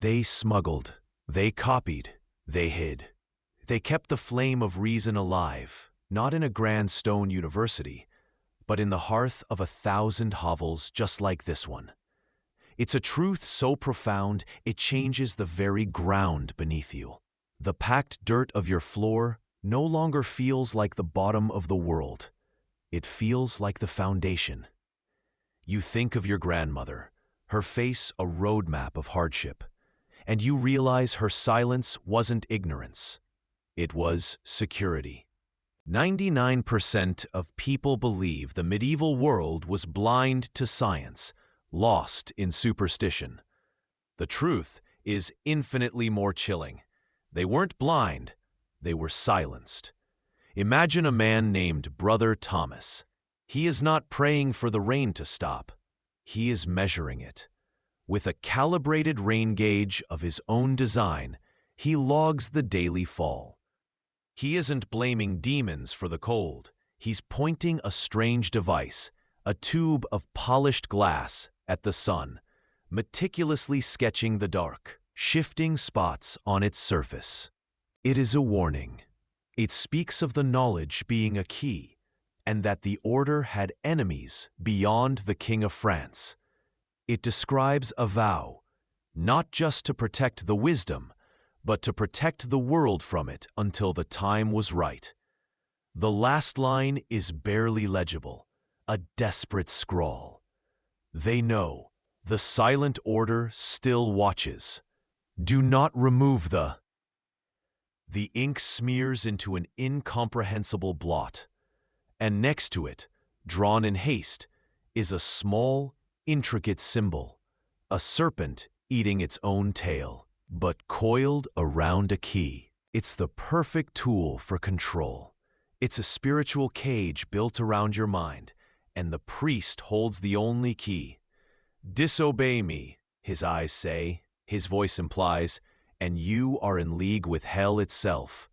They smuggled, they copied, they hid. They kept the flame of reason alive, not in a grand stone university, but in the hearth of 1,000 hovels just like this one. It's a truth so profound it changes the very ground beneath you. The packed dirt of your floor no longer feels like the bottom of the world. It feels like the foundation. You think of your grandmother, her face a roadmap of hardship, and you realize her silence wasn't ignorance. It was security. 99% of people believe the medieval world was blind to science, lost in superstition. The truth is infinitely more chilling. They weren't blind, they were silenced. Imagine a man named Brother Thomas. He is not praying for the rain to stop. He is measuring it. With a calibrated rain gauge of his own design, he logs the daily fall. He isn't blaming demons for the cold. He's pointing a strange device, a tube of polished glass, at the sun, meticulously sketching the dark, shifting spots on its surface. It is a warning. It speaks of the knowledge being a key, and that the order had enemies beyond the King of France. It describes a vow, not just to protect the wisdom, but to protect the world from it until the time was right. The last line is barely legible, a desperate scrawl. They know, the silent order still watches. Do not remove the... The ink smears into an incomprehensible blot, and next to it, drawn in haste, is a small, intricate symbol, a serpent eating its own tail, but coiled around a key. It's the perfect tool for control. It's a spiritual cage built around your mind, and the priest holds the only key. Disobey me, his eyes say, his voice implies, and you are in league with hell itself.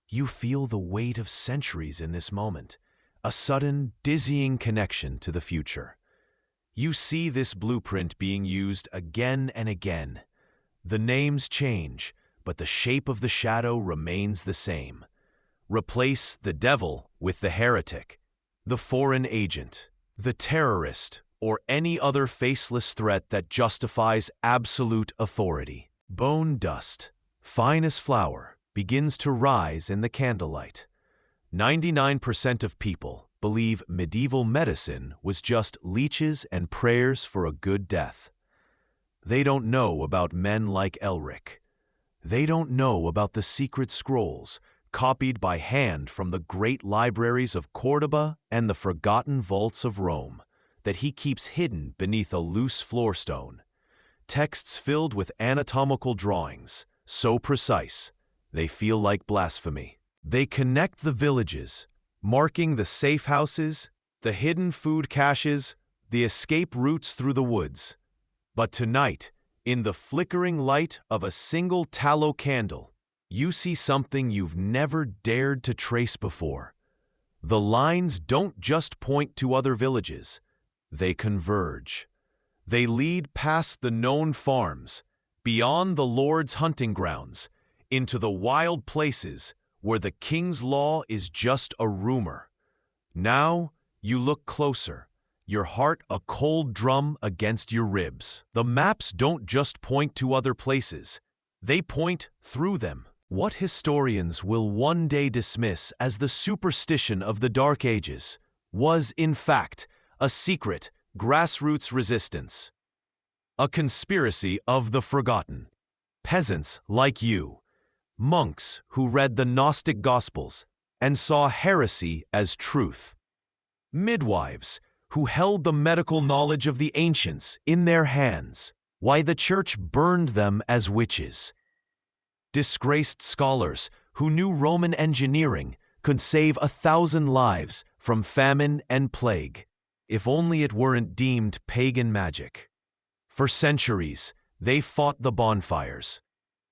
You feel the weight of centuries in this moment, a sudden, dizzying connection to the future. You see this blueprint being used again and again. The names change, but the shape of the shadow remains the same. Replace the devil with the heretic, the foreign agent, the terrorist, or any other faceless threat that justifies absolute authority. Bone dust, fine as flour, begins to rise in the candlelight. 99% of people believe medieval medicine was just leeches and prayers for a good death. They don't know about men like Elric. They don't know about the secret scrolls, copied by hand from the great libraries of Córdoba and the forgotten vaults of Rome, that he keeps hidden beneath a loose floorstone. Texts filled with anatomical drawings, so precise, they feel like blasphemy. They connect the villages, marking the safe houses, the hidden food caches, the escape routes through the woods. But tonight, in the flickering light of a single tallow candle, you see something you've never dared to trace before. The lines don't just point to other villages. They converge. They lead past the known farms, beyond the Lord's hunting grounds, into the wild places where the king's law is just a rumor. Now you look closer, your heart a cold drum against your ribs. The maps don't just point to other places, they point through them. What historians will one day dismiss as the superstition of the Dark Ages was, in fact, a secret, grassroots resistance. A conspiracy of the forgotten. Peasants like you, monks who read the Gnostic Gospels and saw heresy as truth. Midwives who held the medical knowledge of the ancients in their hands, while the church burned them as witches. Disgraced scholars who knew Roman engineering could save 1,000 lives from famine and plague, if only it weren't deemed pagan magic. For centuries, they fought the bonfires.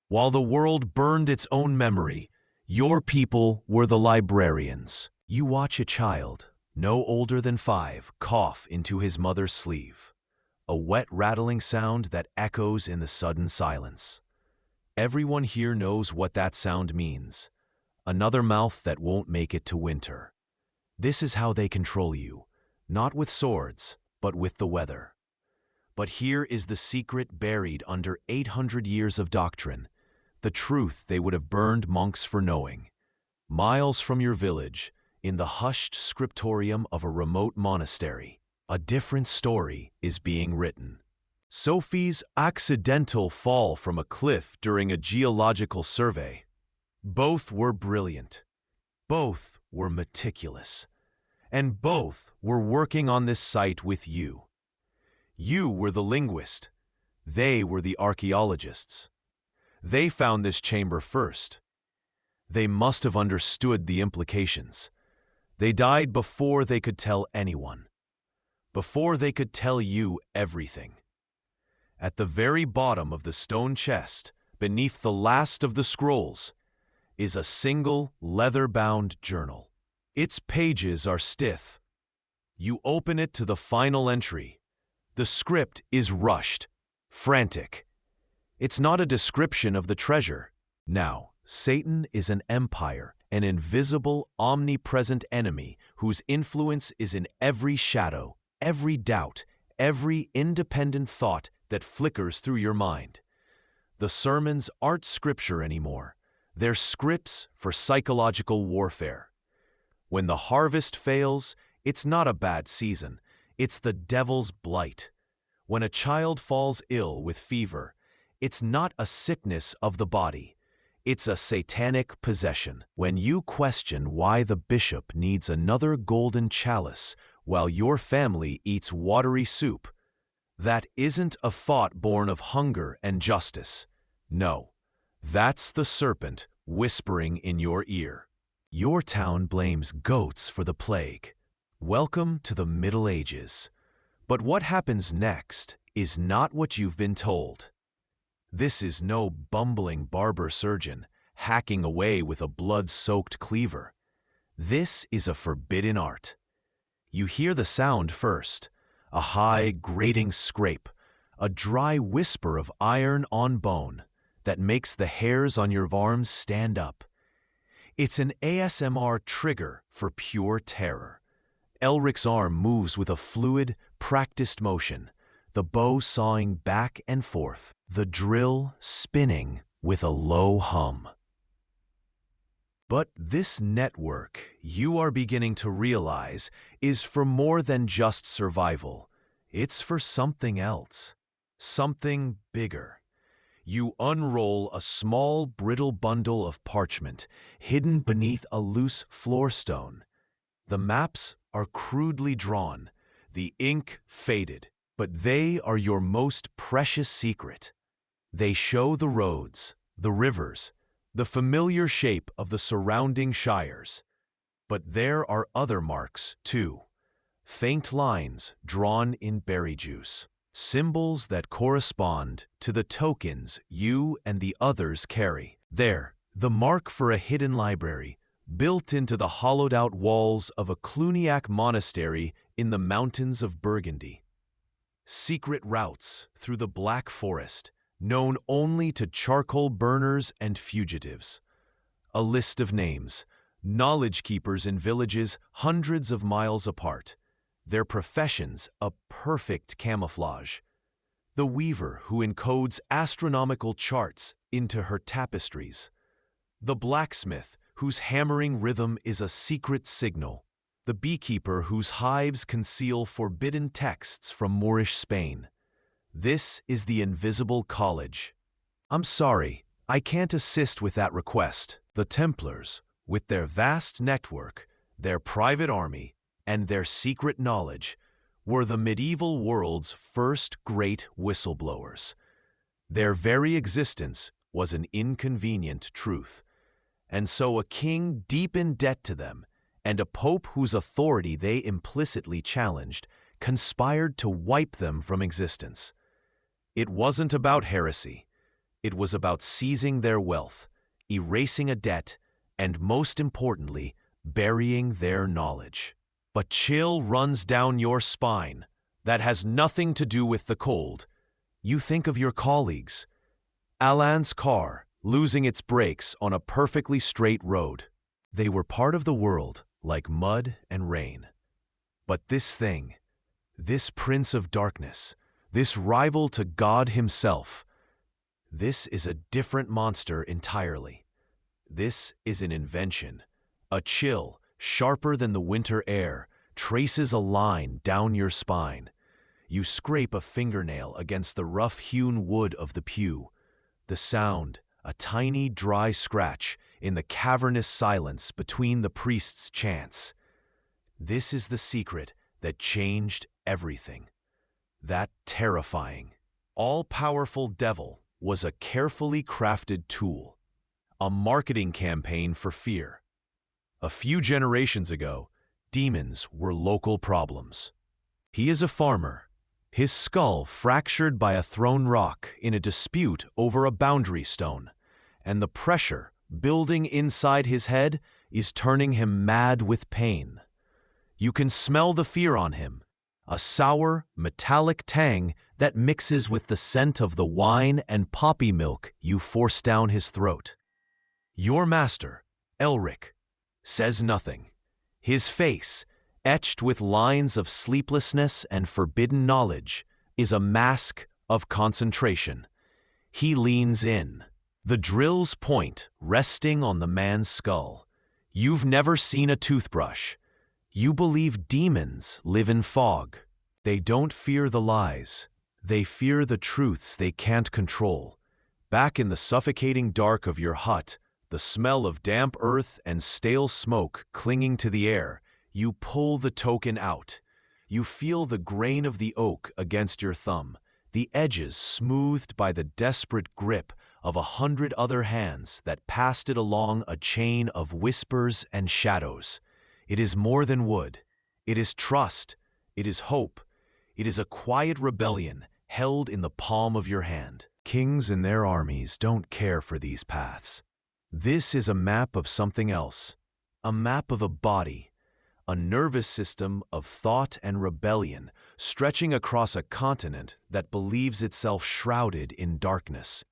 While the world burned its own memory, your people were the librarians. You watch a child, no older than 5, cough into his mother's sleeve. a wet rattling sound that echoes in the sudden silence. Everyone here knows what that sound means. Another mouth that won't make it to winter. This is how they control you, not with swords, but with the weather. But here is the secret buried under 800 years of doctrine, the truth they would have burned monks for knowing. Miles from your village, in the hushed scriptorium of a remote monastery, a different story is being written. Sophie's accidental fall from a cliff during a geological survey. Both were brilliant. Both were meticulous. And both were working on this site with you. You were the linguist. They were the archaeologists. They found this chamber first. They must have understood the implications. They died before they could tell anyone. Before they could tell you everything. At the very bottom of the stone chest, beneath the last of the scrolls, is a single leather-bound journal. Its pages are stiff. You open it to the final entry. The script is rushed, frantic. It's not a description of the treasure. Now, Satan is an empire, an invisible, omnipresent enemy whose influence is in every shadow, every doubt, every independent thought that flickers through your mind. The sermons aren't scripture anymore. They're scripts for psychological warfare. When the harvest fails, it's not a bad season. It's the devil's blight. When a child falls ill with fever, it's not a sickness of the body. It's a satanic possession. When you question why the bishop needs another golden chalice while your family eats watery soup, that isn't a thought born of hunger and justice. No, that's the serpent whispering in your ear. Your town blames goats for the plague. Welcome to the Middle Ages. But what happens next is not what you've been told. This is no bumbling barber surgeon hacking away with a blood-soaked cleaver. This is a forbidden art. You hear the sound first, a high, grating scrape, a dry whisper of iron on bone that makes the hairs on your arms stand up. It's an ASMR trigger for pure terror. Elric's arm moves with a fluid, practiced motion, the bow sawing back and forth, the drill spinning with a low hum. But this network, you are beginning to realize, is for more than just survival. It's for something else, something bigger. You unroll a small, brittle bundle of parchment hidden beneath a loose floorstone. The maps are crudely drawn, the ink faded, but they are your most precious secret. They show the roads, the rivers, the familiar shape of the surrounding shires. But there are other marks, too. Faint lines drawn in berry juice. Symbols that correspond to the tokens you and the others carry. There, the mark for a hidden library, built into the hollowed-out walls of a Cluniac monastery in the mountains of Burgundy. Secret routes through the Black Forest, known only to charcoal burners and fugitives. A list of names, knowledge keepers in villages hundreds of miles apart. Their professions a perfect camouflage. The weaver who encodes astronomical charts into her tapestries. The blacksmith whose hammering rhythm is a secret signal. The beekeeper whose hives conceal forbidden texts from Moorish Spain. This is the Invisible College. I'm sorry, I can't assist with that request. The Templars, with their vast network, their private army, and their secret knowledge, were the medieval world's first great whistleblowers. Their very existence was an inconvenient truth, and so a king deep in debt to them, and a pope whose authority they implicitly challenged, conspired to wipe them from existence. It wasn't about heresy. It was about seizing their wealth, erasing a debt, and most importantly, burying their knowledge. But chill runs down your spine. that has nothing to do with the cold. You think of your colleagues. Alan's car losing its brakes on a perfectly straight road. They were part of the world, like mud and rain. But this thing, this prince of darkness, this rival to God himself, this is a different monster entirely. This is an invention. A chill, sharper than the winter air, traces a line down your spine. You scrape a fingernail against the rough-hewn wood of the pew. The sound, a tiny, dry scratch in the cavernous silence between the priest's chants. This is the secret that changed everything. That terrifying, all-powerful devil was a carefully crafted tool, a marketing campaign for fear. A few generations ago, demons were local problems. He is a farmer, his skull fractured by a thrown rock in a dispute over a boundary stone, and the pressure building inside his head is turning him mad with pain. You can smell the fear on him, a sour, metallic tang that mixes with the scent of the wine and poppy milk you force down his throat. Your master, Elric, says nothing. His face, etched with lines of sleeplessness and forbidden knowledge, is a mask of concentration. He leans in, the drill's point resting on the man's skull. You've never seen a toothbrush. You believe demons live in fog. They don't fear the lies. They fear the truths they can't control. Back in the suffocating dark of your hut, the smell of damp earth and stale smoke clinging to the air, you pull the token out. You feel the grain of the oak against your thumb, the edges smoothed by the desperate grip of 100 other hands that passed it along a chain of whispers and shadows. It is more than wood. It is trust. It is hope. It is a quiet rebellion held in the palm of your hand. Kings and their armies don't care for these paths. This is a map of something else, a map of a body, a nervous system of thought and rebellion stretching across a continent that believes itself shrouded in darkness.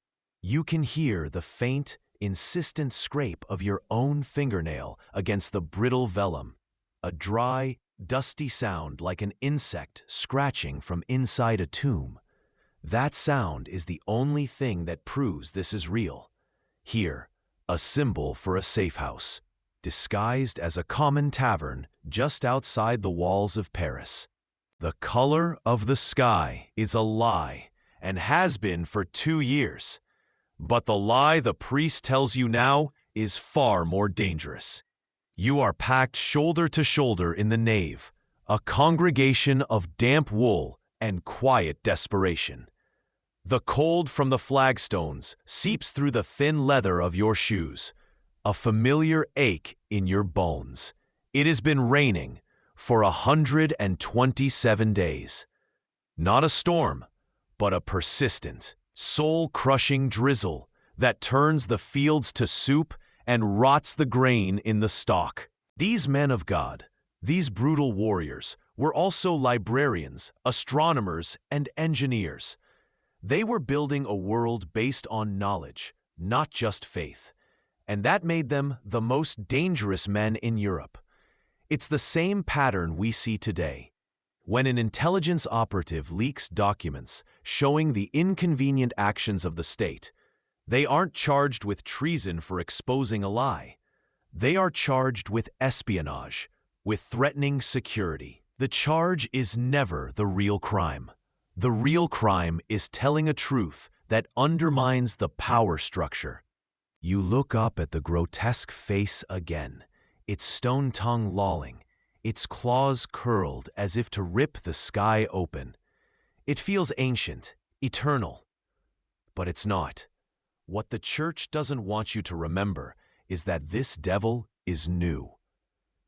You can hear the faint, insistent scrape of your own fingernail against the brittle vellum, a dry, dusty sound like an insect scratching from inside a tomb. That sound is the only thing that proves this is real. Here, a symbol for a safe house, disguised as a common tavern just outside the walls of Paris. The color of the sky is a lie and has been for 2 years. But the lie the priest tells you now is far more dangerous. You are packed shoulder to shoulder in the nave, a congregation of damp wool and quiet desperation. The cold from the flagstones seeps through the thin leather of your shoes, a familiar ache in your bones. It has been raining for 127 days. Not a storm, but a persistent, soul-crushing drizzle that turns the fields to soup and rots the grain in the stalk. These men of God, these brutal warriors, were also librarians, astronomers, and engineers. They were building a world based on knowledge, not just faith. And that made them the most dangerous men in Europe. It's the same pattern we see today. When an intelligence operative leaks documents showing the inconvenient actions of the state, they aren't charged with treason for exposing a lie. They are charged with espionage, with threatening security. The charge is never the real crime. The real crime is telling a truth that undermines the power structure. You look up at the grotesque face again, its stone tongue lolling, its claws curled as if to rip the sky open. It feels ancient, eternal. But it's not. What the church doesn't want you to remember is that this devil is new.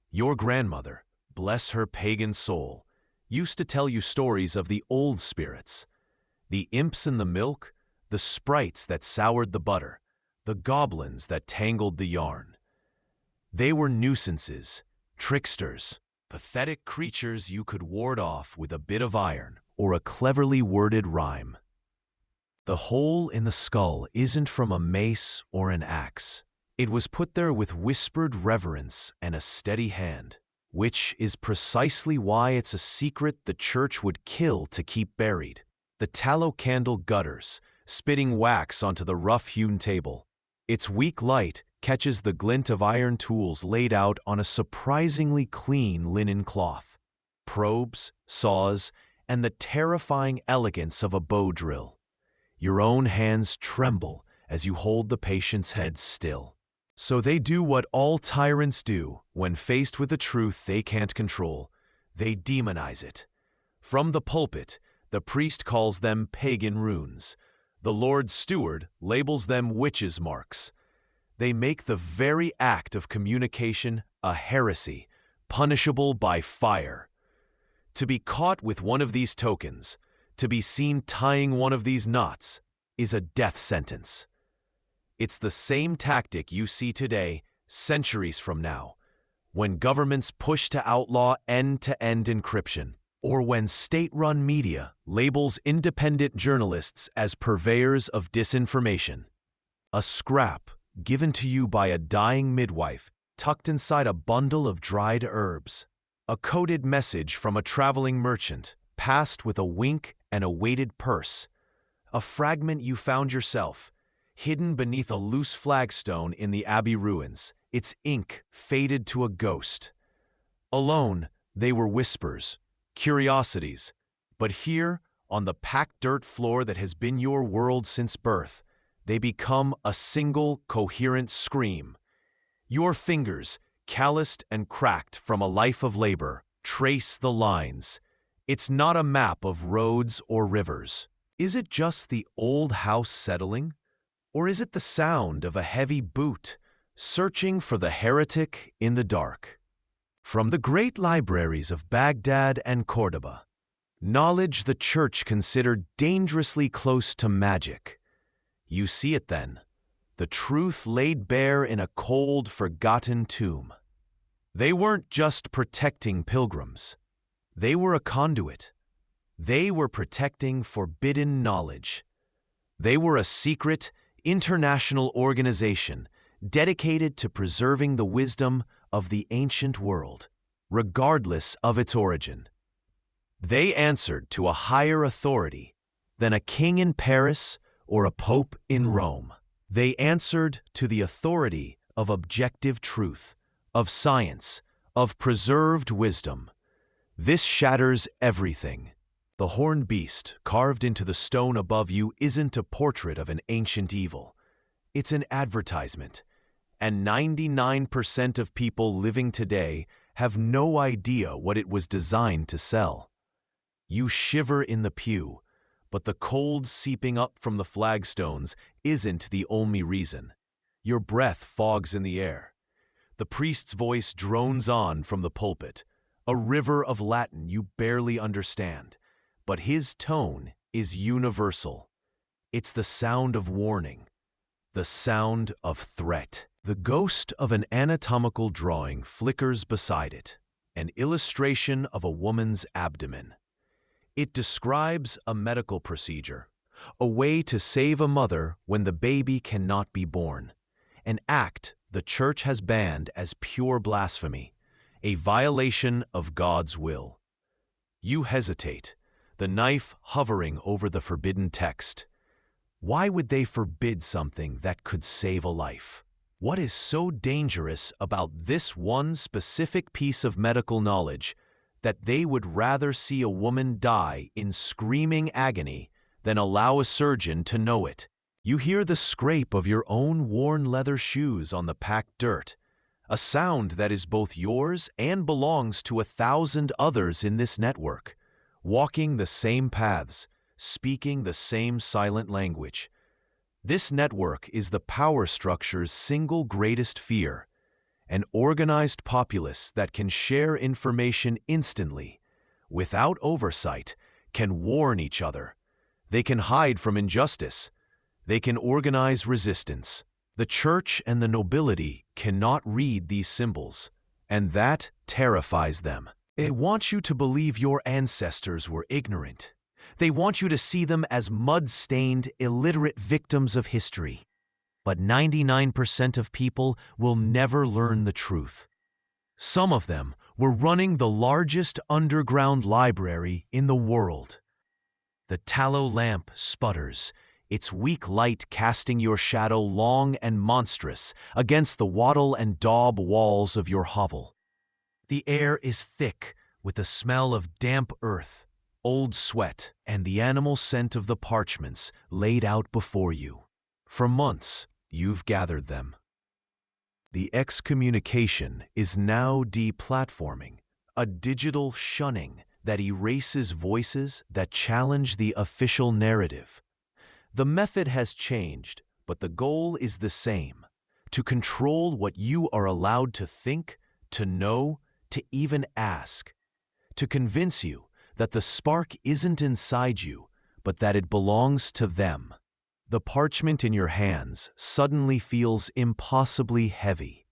Your grandmother, bless her pagan soul, used to tell you stories of the old spirits, the imps in the milk, the sprites that soured the butter, the goblins that tangled the yarn. They were nuisances, tricksters, pathetic creatures you could ward off with a bit of iron or a cleverly worded rhyme. The hole in the skull isn't from a mace or an axe. It was put there with whispered reverence and a steady hand, which is precisely why it's a secret the church would kill to keep buried. The tallow candle gutters, spitting wax onto the rough-hewn table. Its weak light catches the glint of iron tools laid out on a surprisingly clean linen cloth. Probes, saws, and the terrifying elegance of a bow drill. Your own hands tremble as you hold the patient's head still. So they do what all tyrants do when faced with a truth they can't control. They demonize it. From the pulpit, the priest calls them pagan runes. The Lord's steward labels them witches' marks. They make the very act of communication a heresy, punishable by fire. To be caught with one of these tokens, to be seen tying one of these knots, is a death sentence. It's the same tactic you see today, centuries from now, when governments push to outlaw end-to-end encryption, or when state-run media labels independent journalists as purveyors of disinformation. A scrap given to you by a dying midwife tucked inside a bundle of dried herbs. A coded message from a traveling merchant, passed with a wink and a weighted purse. A fragment you found yourself, hidden beneath a loose flagstone in the abbey ruins, its ink faded to a ghost. Alone, they were whispers, curiosities, but here, on the packed dirt floor that has been your world since birth, they become a single, coherent scream. Your fingers, calloused and cracked from a life of labor, trace the lines. It's not a map of roads or rivers. Is it just the old house settling? Or is it the sound of a heavy boot, searching for the heretic in the dark? From the great libraries of Baghdad and Cordoba, knowledge the church considered dangerously close to magic. You see it then, the truth laid bare in a cold, forgotten tomb. They weren't just protecting pilgrims. They were a conduit. They were protecting forbidden knowledge. They were a secret, international organization dedicated to preserving the wisdom of the ancient world, regardless of its origin. They answered to a higher authority than a king in Paris or a pope in Rome. They answered to the authority of objective truth, of science, of preserved wisdom. This shatters everything. The horned beast carved into the stone above you isn't a portrait of an ancient evil. It's an advertisement, and 99% of people living today have no idea what it was designed to sell. You shiver in the pew, but the cold seeping up from the flagstones isn't the only reason. Your breath fogs in the air. The priest's voice drones on from the pulpit, a river of Latin you barely understand, but his tone is universal. It's the sound of warning, the sound of threat. The ghost of an anatomical drawing flickers beside it, an illustration of a woman's abdomen. It describes a medical procedure, a way to save a mother when the baby cannot be born, an act the church has banned as pure blasphemy, a violation of God's will. You hesitate, the knife hovering over the forbidden text. Why would they forbid something that could save a life? What is so dangerous about this one specific piece of medical knowledge that they would rather see a woman die in screaming agony than allow a surgeon to know it? You hear the scrape of your own worn leather shoes on the packed dirt, a sound that is both yours and belongs to 1,000 others in this network, walking the same paths, speaking the same silent language. This network is the power structure's single greatest fear, an organized populace that can share information instantly, without oversight, can warn each other. They can hide from injustice. They can organize resistance. The church and the nobility cannot read these symbols, and that terrifies them. They want you to believe your ancestors were ignorant. They want you to see them as mud-stained, illiterate victims of history. But 99% of people will never learn the truth. Some of them were running the largest underground library in the world. The tallow lamp sputters, its weak light casting your shadow long and monstrous against the wattle and daub walls of your hovel. The air is thick with the smell of damp earth, old sweat, and the animal scent of the parchments laid out before you. For months, you've gathered them. The excommunication is now deplatforming, a digital shunning that erases voices that challenge the official narrative. The method has changed, but the goal is the same: to control what you are allowed to think, to know, to even ask. To convince you that the spark isn't inside you, but that it belongs to them. The parchment in your hands suddenly feels impossibly heavy.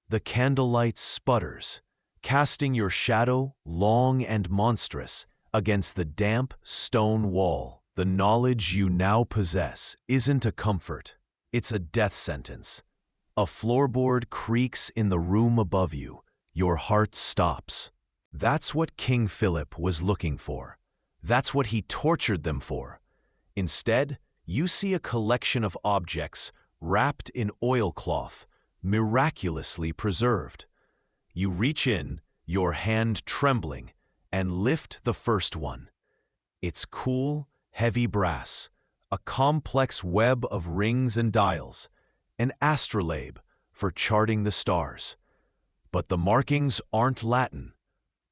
The candlelight sputters, casting your shadow, long and monstrous, against the damp stone wall. The knowledge you now possess isn't a comfort, it's a death sentence. A floorboard creaks in the room above you. Your heart stops. That's what King Philip was looking for. That's what he tortured them for. Instead, you see a collection of objects wrapped in oilcloth, miraculously preserved. You reach in, your hand trembling, and lift the first one. It's cool, heavy brass, a complex web of rings and dials, an astrolabe for charting the stars. But the markings aren't Latin,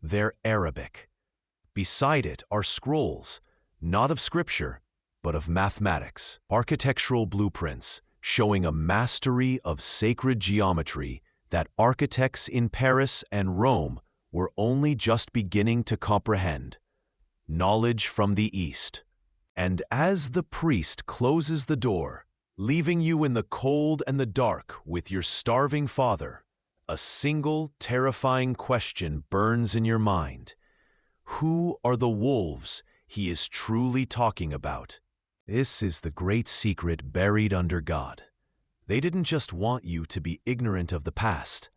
they're Arabic. Beside it are scrolls, not of scripture, but of mathematics, architectural blueprints showing a mastery of sacred geometry that architects in Paris and Rome were only just beginning to comprehend. Knowledge from the East. And as the priest closes the door, leaving you in the cold and the dark with your starving father, a single terrifying question burns in your mind. Who are the wolves he is truly talking about? This is the great secret buried under God. They didn't just want you to be ignorant of the past.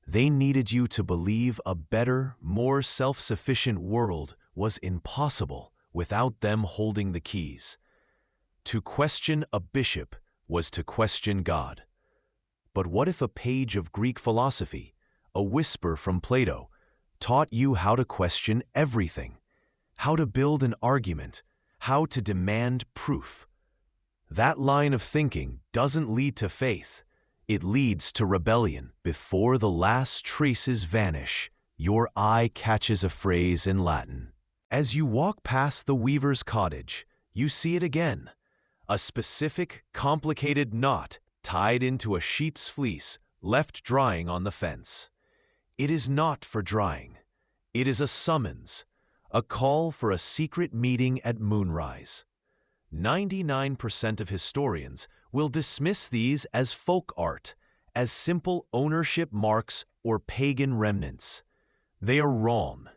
They needed you to believe a better, more self-sufficient world was impossible without them holding the keys. To question a bishop was to question God. But what if a page of Greek philosophy, a whisper from Plato, taught you how to question everything? How to build an argument, how to demand proof? That line of thinking doesn't lead to faith. It leads to rebellion. Before the last traces vanish, your eye catches a phrase in Latin. As you walk past the weaver's cottage, you see it again. A specific, complicated knot tied into a sheep's fleece left drying on the fence. It is not for drying. It is a summons, a call for a secret meeting at moonrise. 99% of historians will dismiss these as folk art, as simple ownership marks or pagan remnants. They are wrong.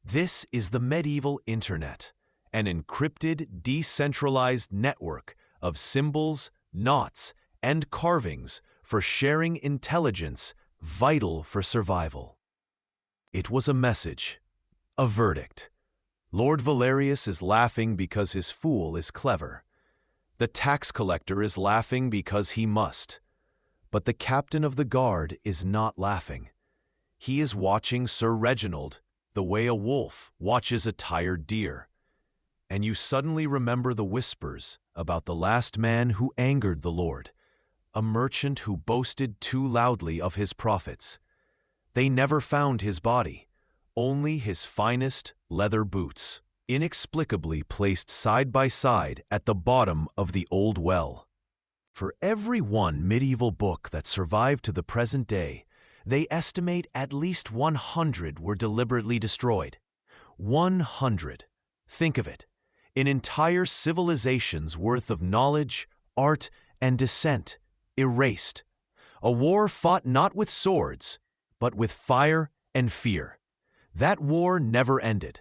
This is the medieval internet, an encrypted, decentralized network of symbols, knots, and carvings for sharing intelligence vital for survival. It was a message, a verdict. Lord Valerius is laughing because his fool is clever. The tax collector is laughing because he must. But the captain of the guard is not laughing. He is watching Sir Reginald the way a wolf watches a tired deer. And you suddenly remember the whispers about the last man who angered the Lord, a merchant who boasted too loudly of his profits. They never found his body, only his finest leather boots, inexplicably placed side by side at the bottom of the old well. For every one medieval book that survived to the present day, they estimate at least 100 were deliberately destroyed. 100. Think of it. An entire civilization's worth of knowledge, art, and dissent erased. A war fought not with swords, but with fire and fear. That war never ended.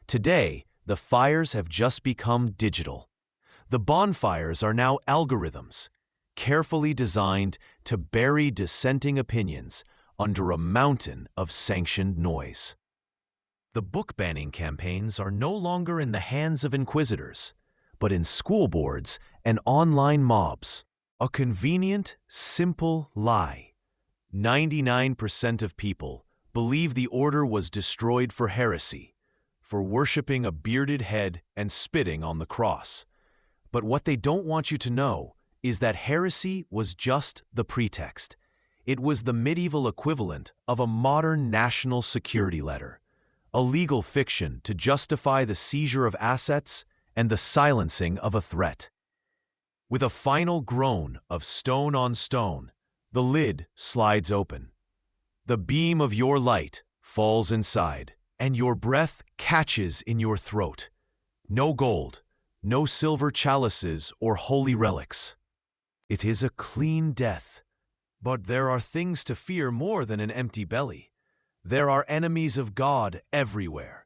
Today, the fires have just become digital. The bonfires are now algorithms, carefully designed to bury dissenting opinions under a mountain of sanctioned noise. The book banning campaigns are no longer in the hands of inquisitors, but in school boards and online mobs. A convenient, simple lie. 99% of people believe the order was destroyed for heresy, for worshipping a bearded head and spitting on the cross. But what they don't want you to know is that heresy was just the pretext. It was the medieval equivalent of a modern national security letter, a legal fiction to justify the seizure of assets and the silencing of a threat. With a final groan of stone on stone, the lid slides open. The beam of your light falls inside, and your breath catches in your throat. No gold, no silver chalices or holy relics. It is a clean death. But there are things to fear more than an empty belly. There are enemies of God everywhere.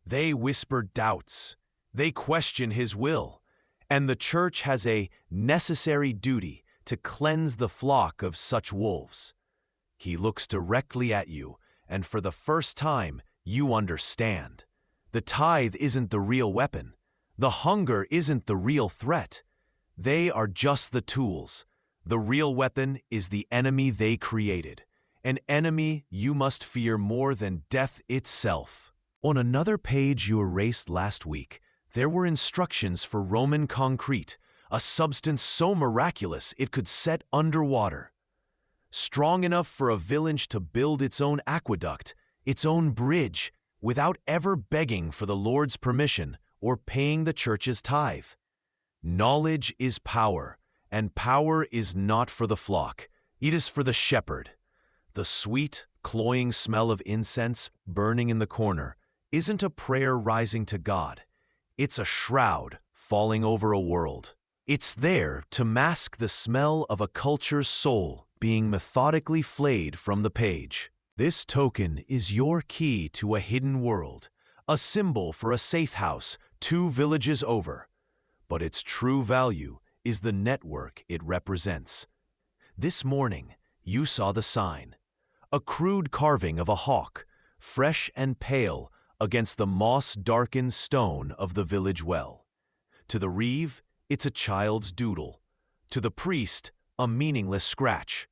They whisper doubts. They question His will. And the Church has a necessary duty to cleanse the flock of such wolves. He looks directly at you, and for the first time, you understand. The tithe isn't the real weapon. The hunger isn't the real threat. They are just the tools. The real weapon is the enemy they created, an enemy you must fear more than death itself. On another page you erased last week, there were instructions for Roman concrete, a substance so miraculous it could set underwater. Strong enough for a village to build its own aqueduct, its own bridge, without ever begging for the Lord's permission or paying the Church's tithe. Knowledge is power, and power is not for the flock. It is for the shepherd. The sweet, cloying smell of incense burning in the corner isn't a prayer rising to God. It's a shroud falling over a world. It's there to mask the smell of a culture's soul being methodically flayed from the page. This token is your key to a hidden world, a symbol for a safe house 2 villages over. But its true value is the network it represents. This morning, you saw the sign, a crude carving of a hawk, fresh and pale against the moss-darkened stone of the village well. To the reeve, it's a child's doodle. To the priest, a meaningless scratch.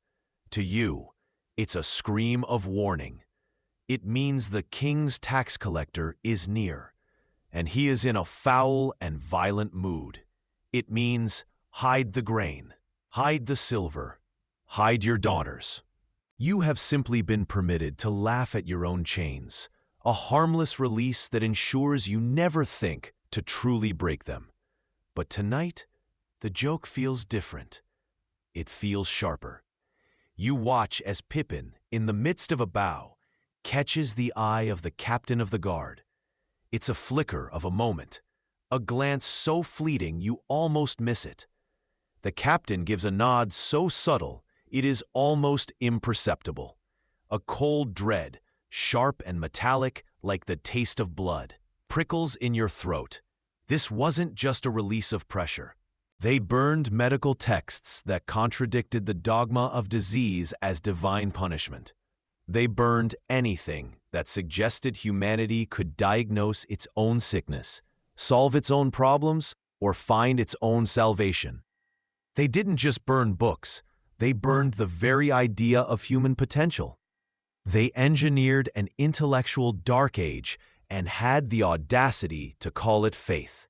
To you, it's a scream of warning. It means the king's tax collector is near, and he is in a foul and violent mood. It means hide the grain, hide the silver, hide your daughters. You have simply been permitted to laugh at your own chains, a harmless release that ensures you never think to truly break them. But tonight, the joke feels different. It feels sharper. You watch as Pippin, in the midst of a bow, catches the eye of the captain of the guard. It's a flicker of a moment, a glance so fleeting you almost miss it. The captain gives a nod so subtle it is almost imperceptible. A cold dread, sharp and metallic like the taste of blood, prickles in your throat. This wasn't just a release of pressure. They burned medical texts that contradicted the dogma of disease as divine punishment. They burned anything that suggested humanity could diagnose its own sickness, solve its own problems, or find its own salvation. They didn't just burn books, they burned the very idea of human potential. They engineered an intellectual dark age and had the audacity to call it faith.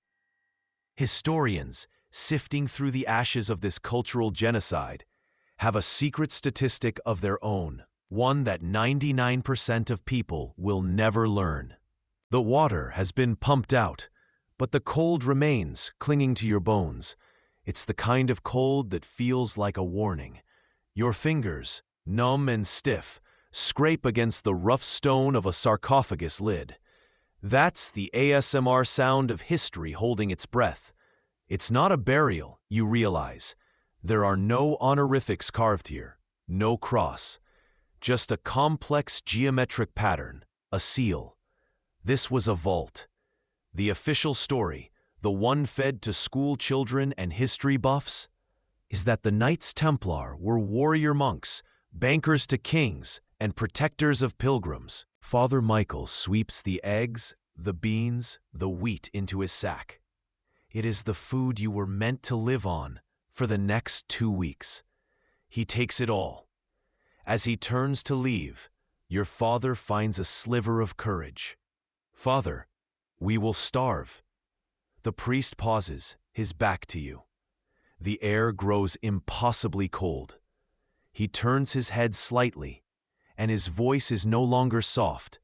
Historians, sifting through the ashes of this cultural genocide, have a secret statistic of their own, one that 99% of people will never learn. The water has been pumped out, but the cold remains clinging to your bones. It's the kind of cold that feels like a warning. Your fingers, numb and stiff, scrape against the rough stone of a sarcophagus lid. That's the ASMR sound of history holding its breath. It's not a burial, you realize. There are no honorifics carved here, no cross, just a complex geometric pattern, a seal. This was a vault. The official story, the one fed to school children and history buffs, is that the Knights Templar were warrior monks, bankers to kings, and protectors of pilgrims. Father Michael sweeps the eggs, the beans, the wheat into his sack. It is the food you were meant to live on for the next 2 weeks. He takes it all. As he turns to leave, your father finds a sliver of courage. "Father, we will starve." The priest pauses, his back to you. The air grows impossibly cold. He turns his head slightly, and his voice is no longer soft,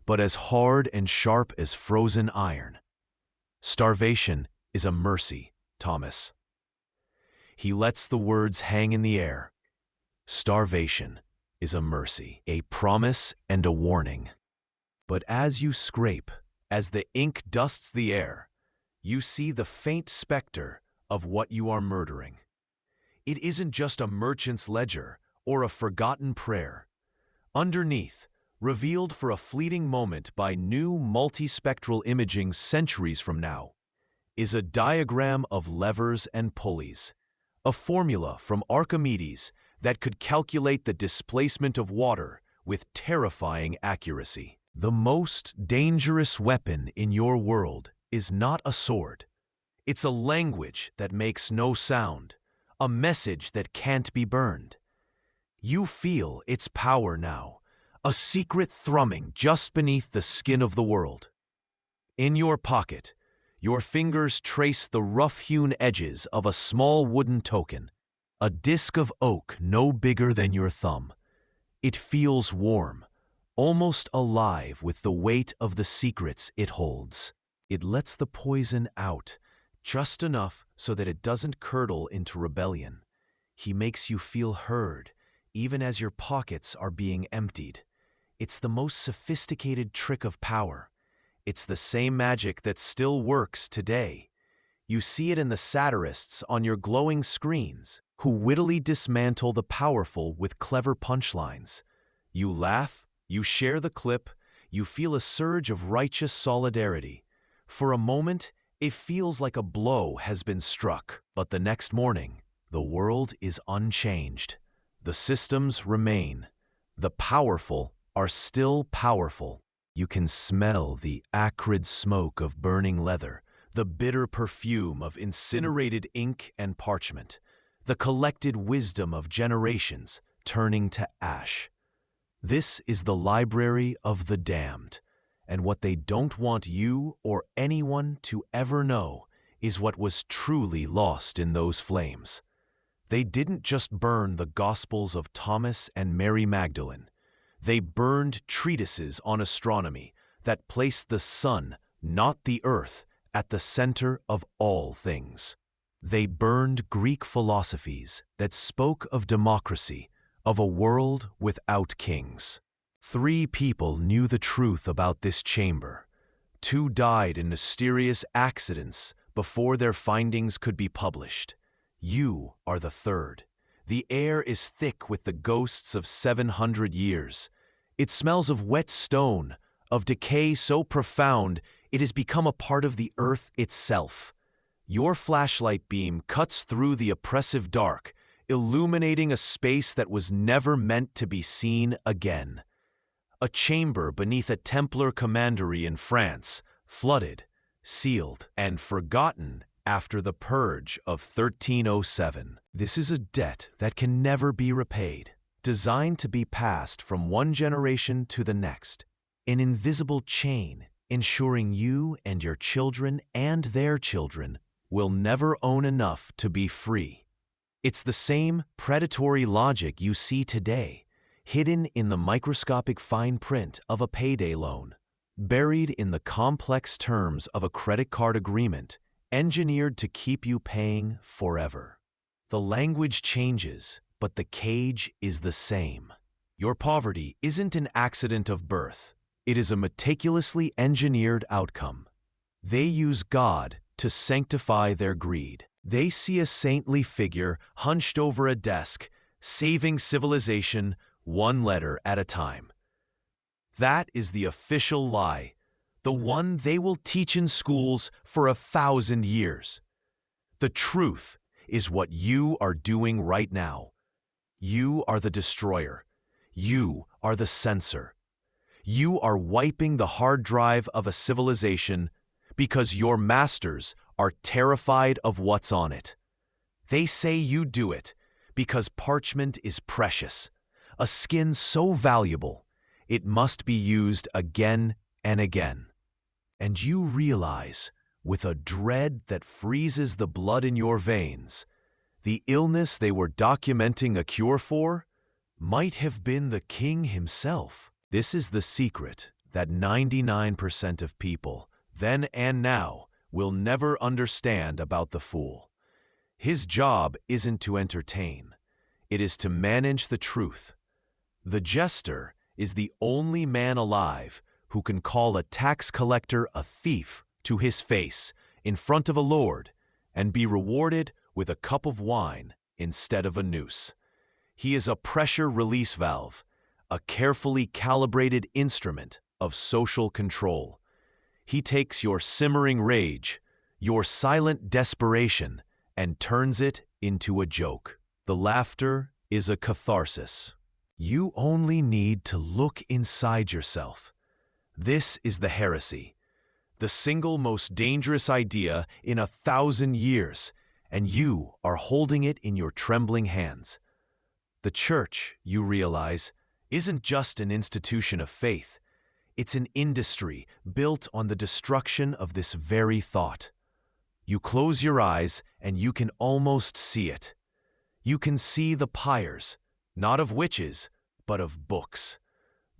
but as hard and sharp as frozen iron. "Starvation is a mercy, Thomas." He lets the words hang in the air. Starvation is a mercy, a promise and a warning. But as you scrape, as the ink dusts the air, you see the faint specter of what you are murdering. It isn't just a merchant's ledger or a forgotten prayer. Underneath, revealed for a fleeting moment by new multispectral imaging centuries from now, is a diagram of levers and pulleys, a formula from Archimedes that could calculate the displacement of water with terrifying accuracy. The most dangerous weapon in your world is not a sword. It's a language that makes no sound, a message that can't be burned. You feel its power now, a secret thrumming just beneath the skin of the world. In your pocket, your fingers trace the rough-hewn edges of a small wooden token, a disc of oak no bigger than your thumb. It feels warm, almost alive with the weight of the secrets it holds. It lets the poison out, just enough so that it doesn't curdle into rebellion. He makes you feel heard, even as your pockets are being emptied. It's the most sophisticated trick of power. It's the same magic that still works today. You see it in the satirists on your glowing screens, who wittily dismantle the powerful with clever punchlines. You laugh, you share the clip, you feel a surge of righteous solidarity. For a moment, it feels like a blow has been struck, but the next morning, the world is unchanged. The systems remain. The powerful are still powerful. You can smell the acrid smoke of burning leather, the bitter perfume of incinerated ink and parchment, the collected wisdom of generations turning to ash. This is the library of the damned. And what they don't want you or anyone to ever know is what was truly lost in those flames. They didn't just burn the Gospels of Thomas and Mary Magdalene. They burned treatises on astronomy that placed the sun, not the earth, at the center of all things. They burned Greek philosophies that spoke of democracy, of a world without kings. 3 people knew the truth about this chamber. 2 died in mysterious accidents before their findings could be published. You are the 3rd. The air is thick with the ghosts of 700 years. It smells of wet stone, of decay so profound it has become a part of the earth itself. Your flashlight beam cuts through the oppressive dark, illuminating a space that was never meant to be seen again. A chamber beneath a Templar commandery in France, flooded, sealed, and forgotten after the purge of 1307. This is a debt that can never be repaid, designed to be passed from one generation to the next, an invisible chain ensuring you and your children and their children will never own enough to be free. It's the same predatory logic you see today, hidden in the microscopic fine print of a payday loan, buried in the complex terms of a credit card agreement, engineered to keep you paying forever. The language changes, but the cage is the same. Your poverty isn't an accident of birth. It is a meticulously engineered outcome. They use God to sanctify their greed. They see a saintly figure hunched over a desk, saving civilization one letter at a time. That is the official lie, the one they will teach in schools for 1,000 years. The truth is what you are doing right now. You are the destroyer. You are the censor. You are wiping the hard drive of a civilization because your masters are terrified of what's on it. They say you do it because parchment is precious, a skin so valuable, it must be used again and again. And you realize, with a dread that freezes the blood in your veins, the illness they were documenting a cure for might have been the king himself. This is the secret that 99% of people, then and now, will never understand about the fool. His job isn't to entertain. It is to manage the truth. The jester is the only man alive who can call a tax collector a thief to his face in front of a lord and be rewarded with a cup of wine instead of a noose. He is a pressure release valve, a carefully calibrated instrument of social control. He takes your simmering rage, your silent desperation, and turns it into a joke. The laughter is a catharsis. You only need to look inside yourself. This is the heresy, the single most dangerous idea in 1,000 years, and you are holding it in your trembling hands. The church, you realize, isn't just an institution of faith. It's an industry built on the destruction of this very thought. You close your eyes and you can almost see it. You can see the pyres, not of witches, but of books.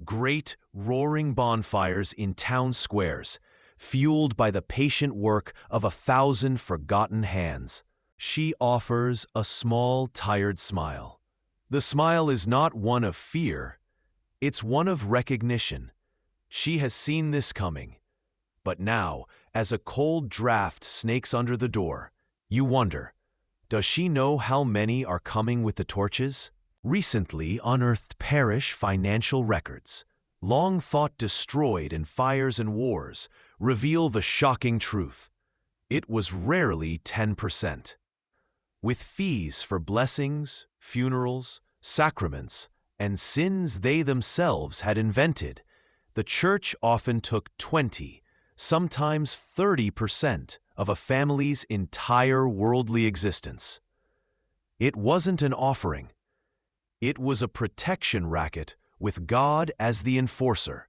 Great, roaring bonfires in town squares, fueled by the patient work of 1,000 forgotten hands. She offers a small, tired smile. The smile is not one of fear, it's one of recognition. She has seen this coming. But now, as a cold draft snakes under the door, you wonder, does she know how many are coming with the torches? Recently unearthed parish financial records, long thought destroyed in fires and wars, reveal the shocking truth. It was rarely 10%. With fees for blessings, funerals, sacraments, and sins they themselves had invented, the church often took 20, sometimes 30% of a family's entire worldly existence. It wasn't an offering. It was a protection racket with God as the enforcer.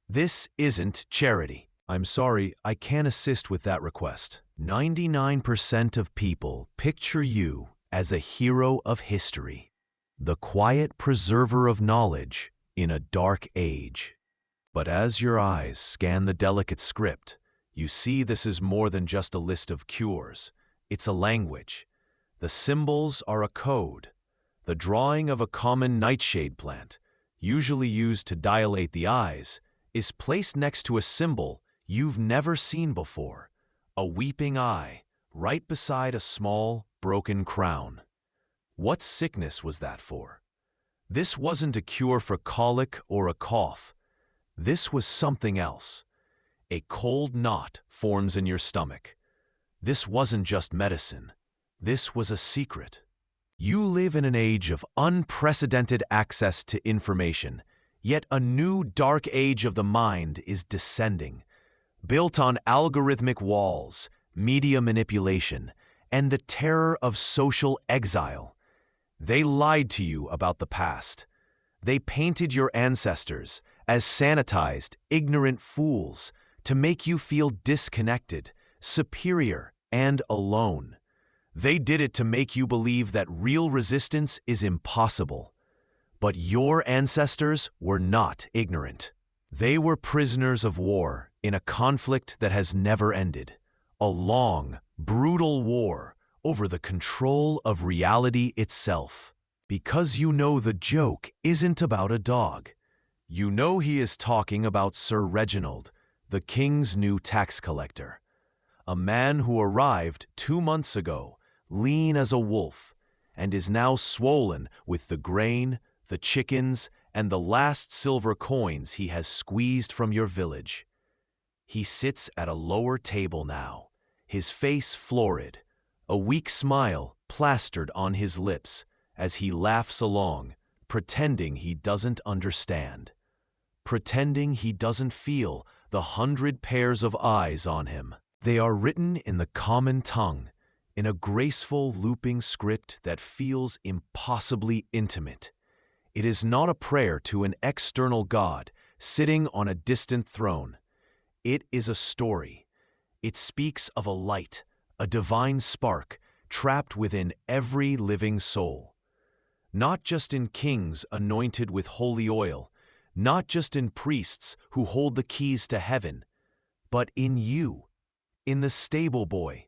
This isn't charity. I'm sorry, I can't assist with that request. 99% of people picture you as a hero of history, the quiet preserver of knowledge in a dark age. But as your eyes scan the delicate script, you see this is more than just a list of cures. It's a language. The symbols are a code. The drawing of a common nightshade plant, usually used to dilate the eyes, is placed next to a symbol you've never seen before, a weeping eye, right beside a small, broken crown. What sickness was that for? This wasn't a cure for colic or a cough. This was something else. A cold knot forms in your stomach. This wasn't just medicine. This was a secret. You live in an age of unprecedented access to information, yet a new dark age of the mind is descending, built on algorithmic walls, media manipulation, and the terror of social exile. They lied to you about the past. They painted your ancestors as sanitized, ignorant fools to make you feel disconnected, superior, and alone. They did it to make you believe that real resistance is impossible. But your ancestors were not ignorant. They were prisoners of war in a conflict that has never ended. A long, brutal war over the control of reality itself. Because you know the joke isn't about a dog. You know he is talking about Sir Reginald, the king's new tax collector. A man who arrived 2 months ago, lean as a wolf, and is now swollen with the grain, the chickens, and the last silver coins he has squeezed from your village. He sits at a lower table now, his face florid, a weak smile plastered on his lips as he laughs along, pretending he doesn't understand, pretending he doesn't feel the 100 pairs of eyes on him. They are written in the common tongue, in a graceful looping script that feels impossibly intimate. It is not a prayer to an external God sitting on a distant throne. It is a story. It speaks of a light, a divine spark, trapped within every living soul. Not just in kings anointed with holy oil, not just in priests who hold the keys to heaven, but in you, in the stable boy,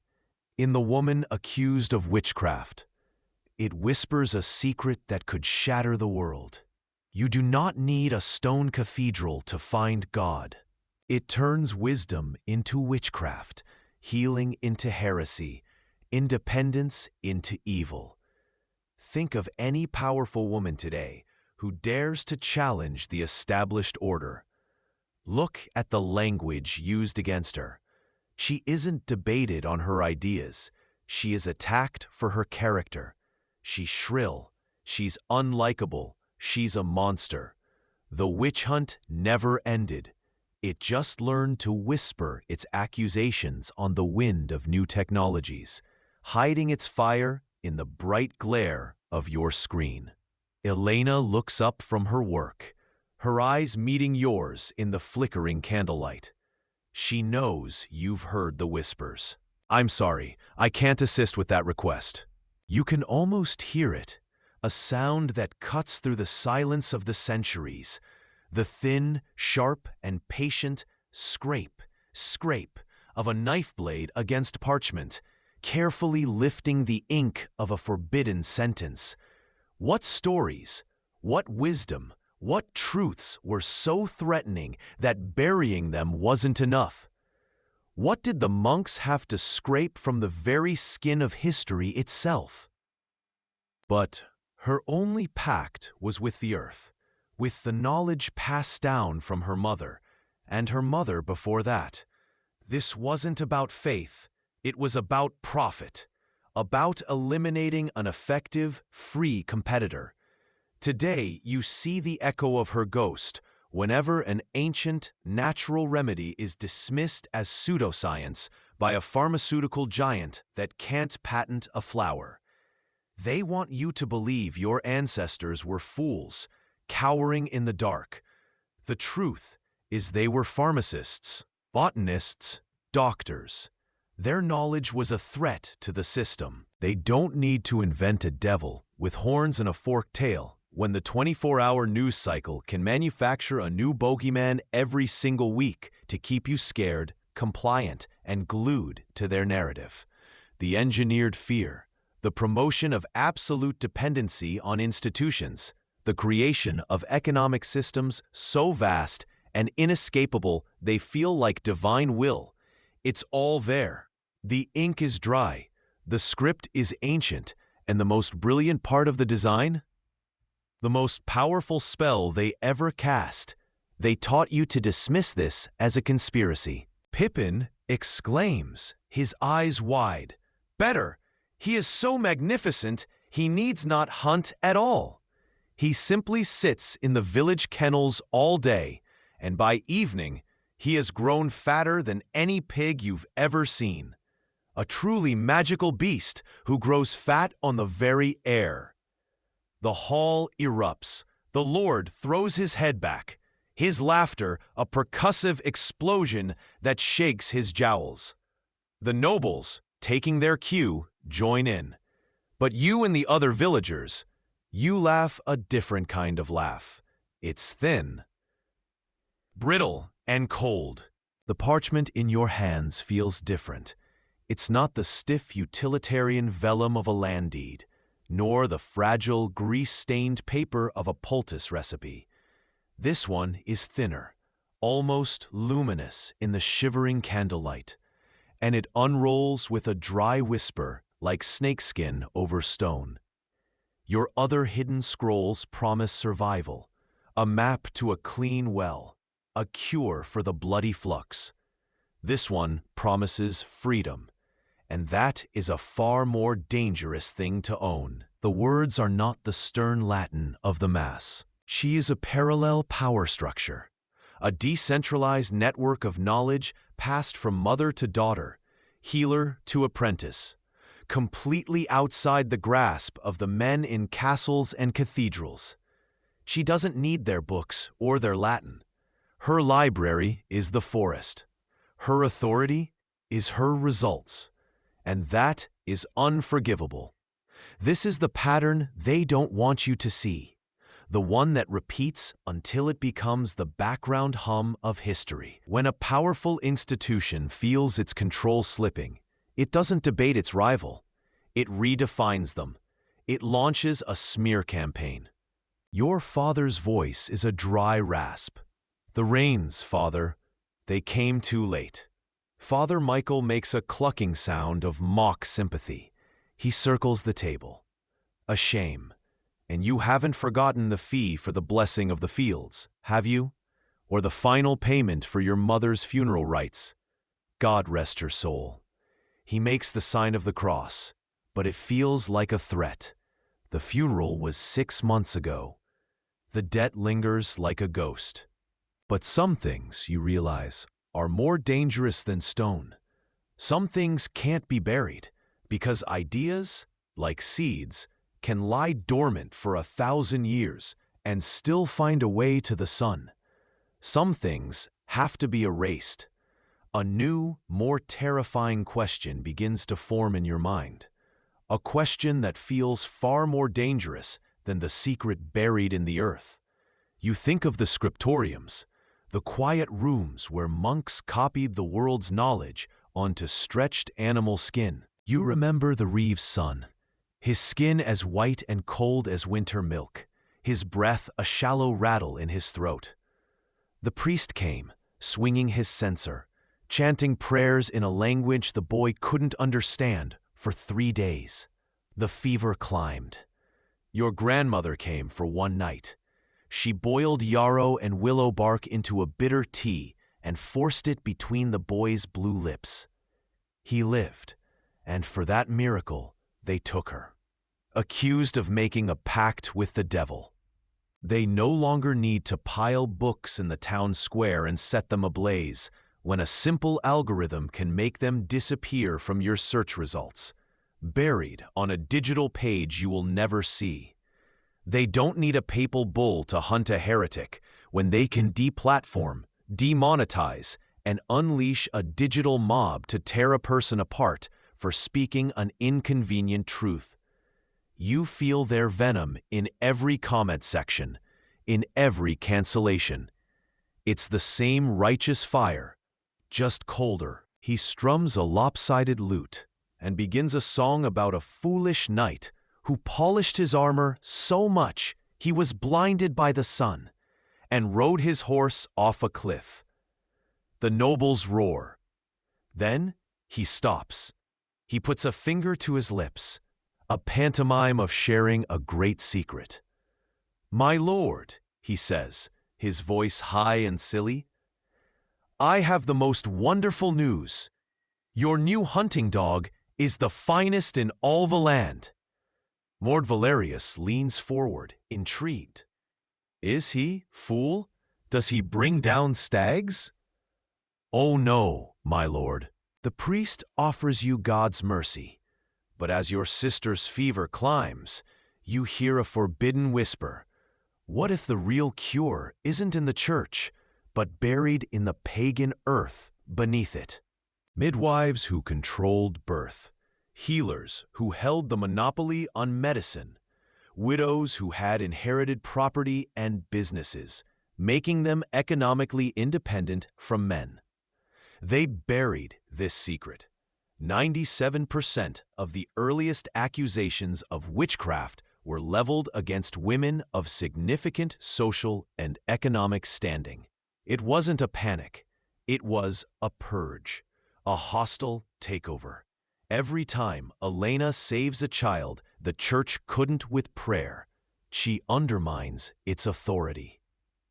in the woman accused of witchcraft. It whispers a secret that could shatter the world. You do not need a stone cathedral to find God. It turns wisdom into witchcraft, healing into heresy, independence into evil. Think of any powerful woman today who dares to challenge the established order. Look at the language used against her. She isn't debated on her ideas. She is attacked for her character. She's shrill. She's unlikable. She's a monster. The witch hunt never ended. It just learned to whisper its accusations on the wind of new technologies, hiding its fire in the bright glare of your screen. Elena looks up from her work, her eyes meeting yours in the flickering candlelight. She knows you've heard the whispers. I'm sorry, I can't assist with that request. You can almost hear it, a sound that cuts through the silence of the centuries, the thin, sharp, and patient scrape of a knife blade against parchment, carefully lifting the ink of a forbidden sentence. What stories, what wisdom, what truths were so threatening that burying them wasn't enough? What did the monks have to scrape from the very skin of history itself? But her only pact was with the earth, with the knowledge passed down from her mother, and her mother before that. This wasn't about faith, it was about profit, about eliminating an effective, free competitor. Today, you see the echo of her ghost whenever an ancient, natural remedy is dismissed as pseudoscience by a pharmaceutical giant that can't patent a flower. They want you to believe your ancestors were fools, cowering in the dark. The truth is they were pharmacists, botanists, doctors. Their knowledge was a threat to the system. They don't need to invent a devil with horns and a forked tail when the 24-hour news cycle can manufacture a new bogeyman every single week to keep you scared, compliant, and glued to their narrative. The engineered fear, the promotion of absolute dependency on institutions, the creation of economic systems so vast and inescapable they feel like divine will. It's all there. The ink is dry, the script is ancient, and the most brilliant part of the design? The most powerful spell they ever cast. They taught you to dismiss this as a conspiracy. Pippin exclaims, his eyes wide. Better, he is so magnificent, he needs not hunt at all. He simply sits in the village kennels all day, and by evening, he has grown fatter than any pig you've ever seen. A truly magical beast who grows fat on the very air. The hall erupts. The Lord throws his head back, his laughter a percussive explosion that shakes his jowls. The nobles, taking their cue, join in. But you and the other villagers, you laugh a different kind of laugh. It's thin, brittle, and cold. The parchment in your hands feels different. It's not the stiff utilitarian vellum of a land deed, nor the fragile, grease-stained paper of a poultice recipe. This one is thinner, almost luminous in the shivering candlelight, and it unrolls with a dry whisper like snakeskin over stone. Your other hidden scrolls promise survival, A map to a clean well, a cure for the bloody flux. This one promises freedom, and that is a far more dangerous thing to own. The words are not the stern Latin of the Mass. She is a parallel power structure, a decentralized network of knowledge passed from mother to daughter, healer to apprentice, completely outside the grasp of the men in castles and cathedrals. She doesn't need their books or their Latin. Her library is the forest. Her authority is her results, and that is unforgivable. This is the pattern they don't want you to see, the one that repeats until it becomes the background hum of history. When a powerful institution feels its control slipping, it doesn't debate its rival. It redefines them. It launches a smear campaign. Your father's voice is a dry rasp. The rains, father, they came too late. Father Michael makes a clucking sound of mock sympathy. He circles the table. A shame. And you haven't forgotten the fee for the blessing of the fields, have you? Or the final payment for your mother's funeral rites? God rest her soul. He makes the sign of the cross, but it feels like a threat. The funeral was 6 months ago. The debt lingers like a ghost. But some things, you realize, are more dangerous than stone. Some things can't be buried, because ideas, like seeds, can lie dormant for 1,000 years and still find a way to the sun. Some things have to be erased. A new, more terrifying question begins to form in your mind. A question that feels far more dangerous than the secret buried in the earth. You think of the scriptoriums, the quiet rooms where monks copied the world's knowledge onto stretched animal skin. You remember the Reeve's son, his skin as white and cold as winter milk, his breath a shallow rattle in his throat. The priest came, swinging his censer, chanting prayers in a language the boy couldn't understand for 3 days. The fever climbed. Your grandmother came for one night. She boiled yarrow and willow bark into a bitter tea and forced it between the boy's blue lips. He lived, and for that miracle, they took her, accused of making a pact with the devil. They no longer need to pile books in the town square and set them ablaze when a simple algorithm can make them disappear from your search results, buried on a digital page you will never see. They don't need a papal bull to hunt a heretic when they can deplatform, demonetize, and unleash a digital mob to tear a person apart for speaking an inconvenient truth. You feel their venom in every comment section, in every cancellation. It's the same righteous fire, just colder. He strums a lopsided lute and begins a song about a foolish knight who polished his armor so much he was blinded by the sun and rode his horse off a cliff. The nobles roar. Then he stops. He puts a finger to his lips, a pantomime of sharing a great secret. "My lord," he says, his voice high and silly, "I have the most wonderful news. Your new hunting dog is the finest in all the land." Lord Valerius leans forward, intrigued. "Is he, fool? Does he bring down stags?" "Oh no, my lord. The priest offers you God's mercy, but as your sister's fever climbs, you hear a forbidden whisper. What if the real cure isn't in the church, but buried in the pagan earth beneath it?" Midwives who controlled birth, healers who held the monopoly on medicine, widows who had inherited property and businesses, making them economically independent from men. They buried this secret. 97% of the earliest accusations of witchcraft were leveled against women of significant social and economic standing. It wasn't a panic. It was a purge, a hostile takeover. Every time Elena saves a child the church couldn't with prayer, she undermines its authority.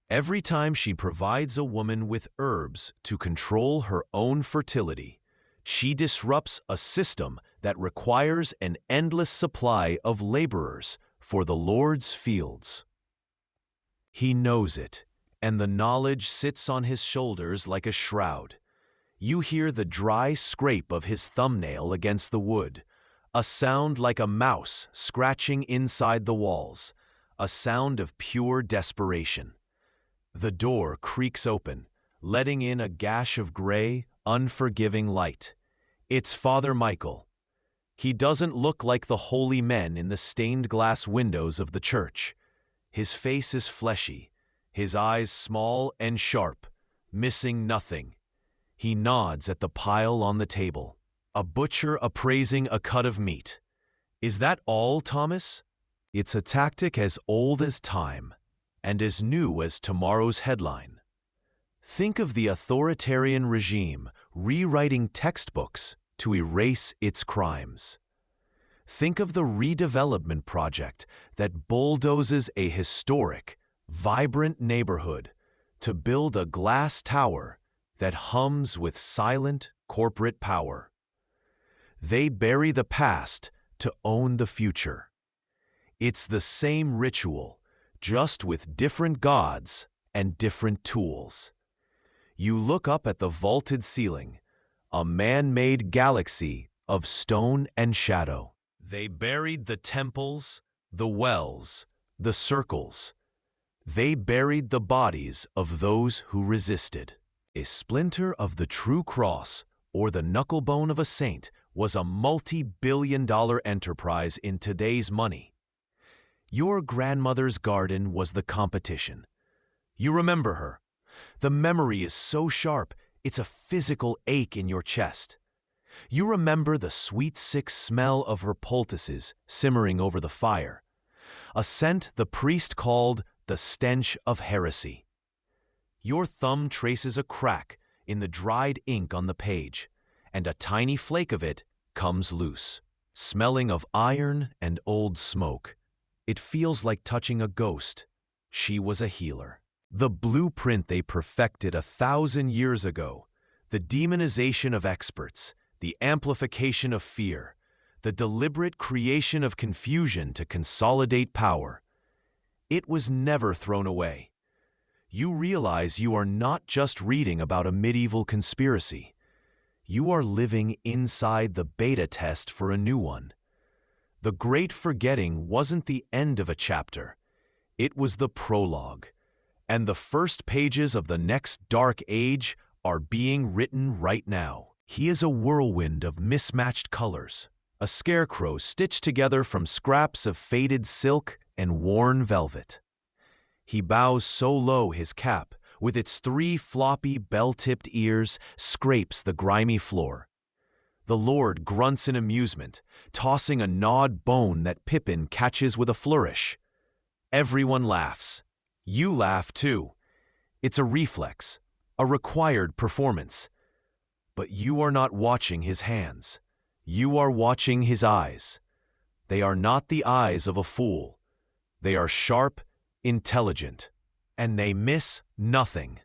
Every time she provides a woman with herbs to control her own fertility, she disrupts a system that requires an endless supply of laborers for the Lord's fields. He knows it, and the knowledge sits on his shoulders like a shroud. You hear the dry scrape of his thumbnail against the wood, a sound like a mouse scratching inside the walls, a sound of pure desperation. The door creaks open, letting in a gash of gray, unforgiving light. It's Father Michael. He doesn't look like the holy men in the stained glass windows of the church. His face is fleshy, his eyes small and sharp, missing nothing. He nods at the pile on the table. A butcher appraising a cut of meat. Is that all, Thomas? It's a tactic as old as time, and as new as tomorrow's headline. Think of the authoritarian regime rewriting textbooks to erase its crimes. Think of the redevelopment project that bulldozes a historic, vibrant neighborhood to build a glass tower that hums with silent corporate power. They bury the past to own the future. It's the same ritual, just with different gods and different tools. You look up at the vaulted ceiling, a man-made galaxy of stone and shadow. They buried the temples, the wells, the circles. They buried the bodies of those who resisted. A splinter of the true cross or the knucklebone of a saint was a multi-billion-dollar enterprise in today's money. Your grandmother's garden was the competition. You remember her. The memory is so sharp, it's a physical ache in your chest. You remember the sweet, sick smell of her poultices simmering over the fire, a scent the priest called the stench of heresy. Your thumb traces a crack in the dried ink on the page, and a tiny flake of it comes loose, smelling of iron and old smoke. It feels like touching a ghost. She was a healer. The blueprint they perfected 1,000 years ago, the demonization of experts, the amplification of fear, the deliberate creation of confusion to consolidate power. It was never thrown away. You realize you are not just reading about a medieval conspiracy. You are living inside the beta test for a new one. The Great Forgetting wasn't the end of a chapter. It was the prologue. And the first pages of the next dark age are being written right now. He is a whirlwind of mismatched colors, a scarecrow stitched together from scraps of faded silk and worn velvet. He bows so low his cap, with its 3 floppy bell-tipped ears, scrapes the grimy floor. The Lord grunts in amusement, tossing a gnawed bone that Pippin catches with a flourish. Everyone laughs. You laugh too. It's a reflex, a required performance. But you are not watching his hands. You are watching his eyes. They are not the eyes of a fool. They are sharp, intelligent, and they miss nothing.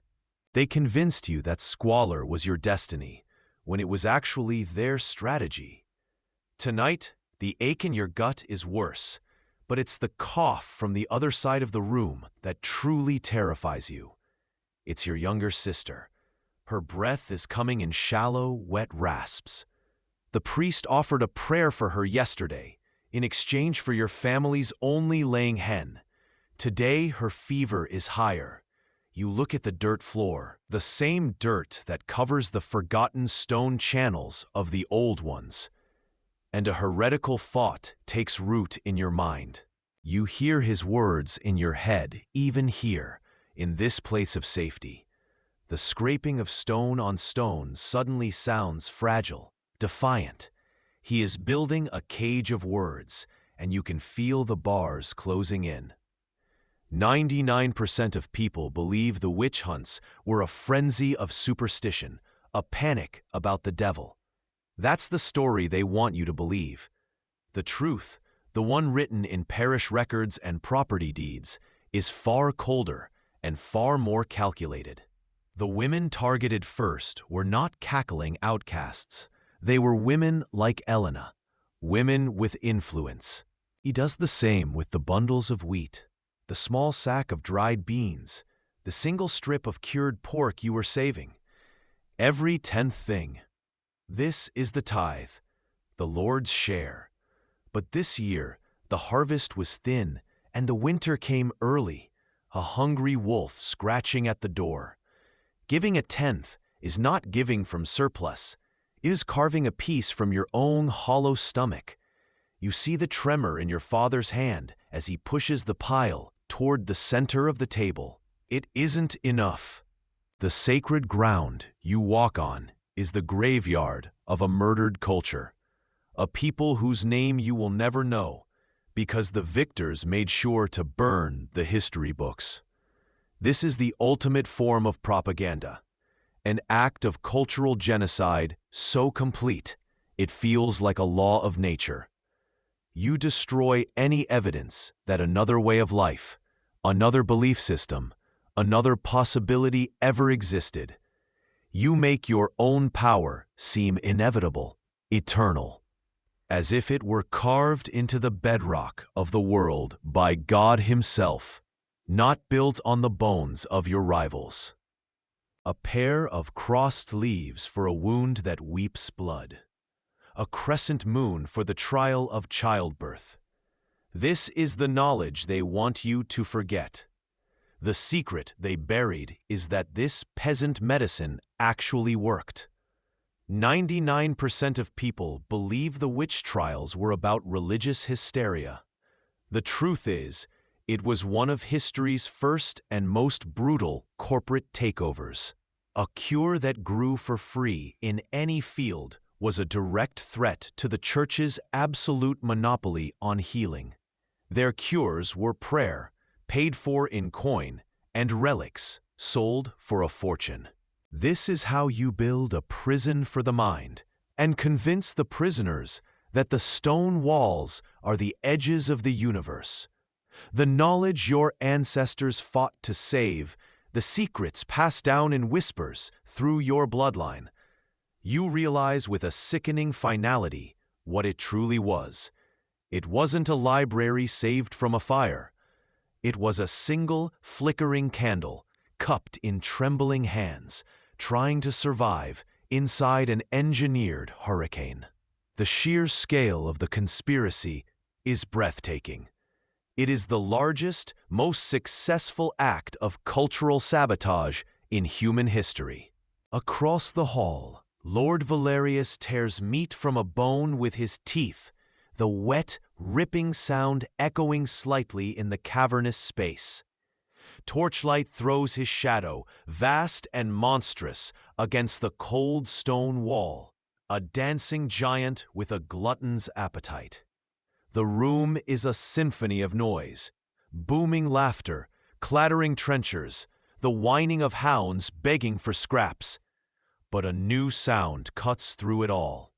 They convinced you that squalor was your destiny, when it was actually their strategy. Tonight, the ache in your gut is worse, but it's the cough from the other side of the room that truly terrifies you. It's your younger sister. Her breath is coming in shallow, wet rasps. The priest offered a prayer for her yesterday, in exchange for your family's only laying hen. Today, her fever is higher. You look at the dirt floor, the same dirt that covers the forgotten stone channels of the old ones. And a heretical thought takes root in your mind. You hear his words in your head, even here, in this place of safety. The scraping of stone on stone suddenly sounds fragile, defiant. He is building a cage of words, and you can feel the bars closing in. 99% of people believe the witch hunts were a frenzy of superstition, a panic about the devil. That's the story they want you to believe. The truth, the one written in parish records and property deeds, is far colder and far more calculated. The women targeted first were not cackling outcasts. They were women like Elena, women with influence. He does the same with the bundles of wheat, the small sack of dried beans, the single strip of cured pork you were saving. Every 10th thing. This is the tithe, the Lord's share. But this year, the harvest was thin, and the winter came early, a hungry wolf scratching at the door. Giving a 10th is not giving from surplus. It is carving a piece from your own hollow stomach. You see the tremor in your father's hand as he pushes the pile toward the center of the table. It isn't enough. The sacred ground you walk on is the graveyard of a murdered culture, a people whose name you will never know because the victors made sure to burn the history books. This is the ultimate form of propaganda, an act of cultural genocide so complete it feels like a law of nature. You destroy any evidence that another way of life, another belief system, another possibility ever existed. You make your own power seem inevitable, eternal, as if it were carved into the bedrock of the world by God Himself, not built on the bones of your rivals. A pair of crossed leaves for a wound that weeps blood. A crescent moon for the trial of childbirth. This is the knowledge they want you to forget. The secret they buried is that this peasant medicine actually worked. 99% of people believe the witch trials were about religious hysteria. The truth is, it was one of history's first and most brutal corporate takeovers. A cure that grew for free in any field was a direct threat to the Church's absolute monopoly on healing. Their cures were prayer, paid for in coin, and relics, sold for a fortune. This is how you build a prison for the mind and convince the prisoners that the stone walls are the edges of the universe. The knowledge your ancestors fought to save, the secrets passed down in whispers through your bloodline. You realize with a sickening finality what it truly was. It wasn't a library saved from a fire. It was a single flickering candle, cupped in trembling hands, trying to survive inside an engineered hurricane. The sheer scale of the conspiracy is breathtaking. It is the largest, most successful act of cultural sabotage in human history. Across the hall, Lord Valerius tears meat from a bone with his teeth, the wet, ripping sound echoing slightly in the cavernous space. Torchlight throws his shadow, vast and monstrous, against the cold stone wall, a dancing giant with a glutton's appetite. The room is a symphony of noise, booming laughter, clattering trenchers, the whining of hounds begging for scraps. But a new sound cuts through it all,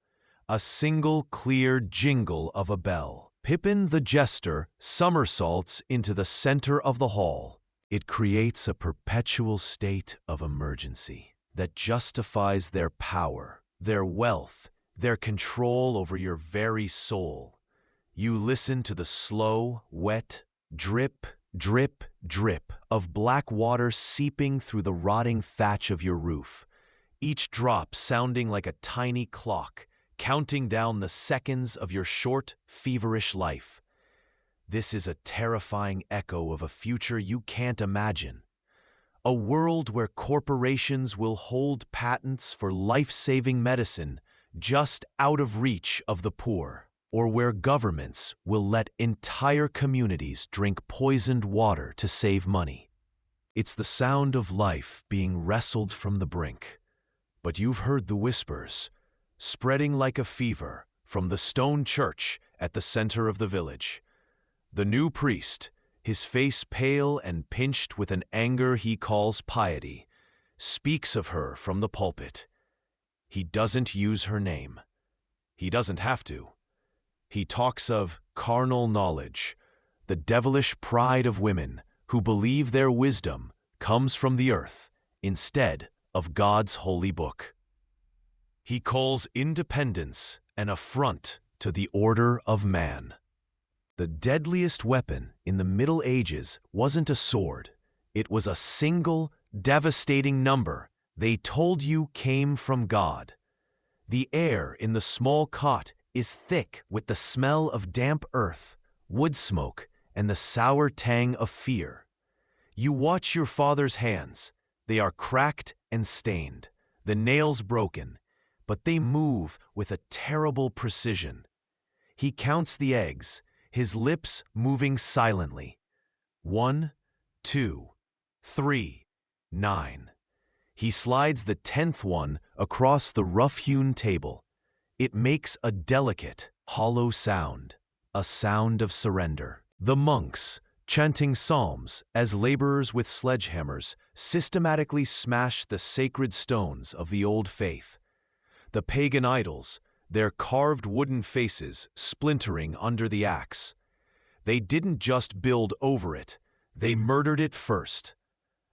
a single clear jingle of a bell. Pippin the Jester somersaults into the center of the hall. It creates a perpetual state of emergency that justifies their power, their wealth, their control over your very soul. You listen to the slow, wet, drip, drip, drip of black water seeping through the rotting thatch of your roof, each drop sounding like a tiny clock, counting down the seconds of your short, feverish life. This is a terrifying echo of a future you can't imagine. A world where corporations will hold patents for life-saving medicine just out of reach of the poor, or where governments will let entire communities drink poisoned water to save money. It's the sound of life being wrestled from the brink. But you've heard the whispers, spreading like a fever from the stone church at the center of the village. The new priest, his face pale and pinched with an anger he calls piety, speaks of her from the pulpit. He doesn't use her name. He doesn't have to. He talks of carnal knowledge, the devilish pride of women who believe their wisdom comes from the earth instead of God's holy book. He calls independence an affront to the order of man. The deadliest weapon in the Middle Ages wasn't a sword. It was a single, devastating number they told you came from God. The air in the small cot is thick with the smell of damp earth, wood smoke, and the sour tang of fear. You watch your father's hands. They are cracked and stained, the nails broken, but they move with a terrible precision. He counts the eggs, his lips moving silently. 1, 2, 3, 9. He slides the 10th one across the rough-hewn table. It makes a delicate, hollow sound, a sound of surrender. The monks, chanting psalms as laborers with sledgehammers systematically smash the sacred stones of the old faith. The pagan idols, their carved wooden faces splintering under the axe. They didn't just build over it, they murdered it first.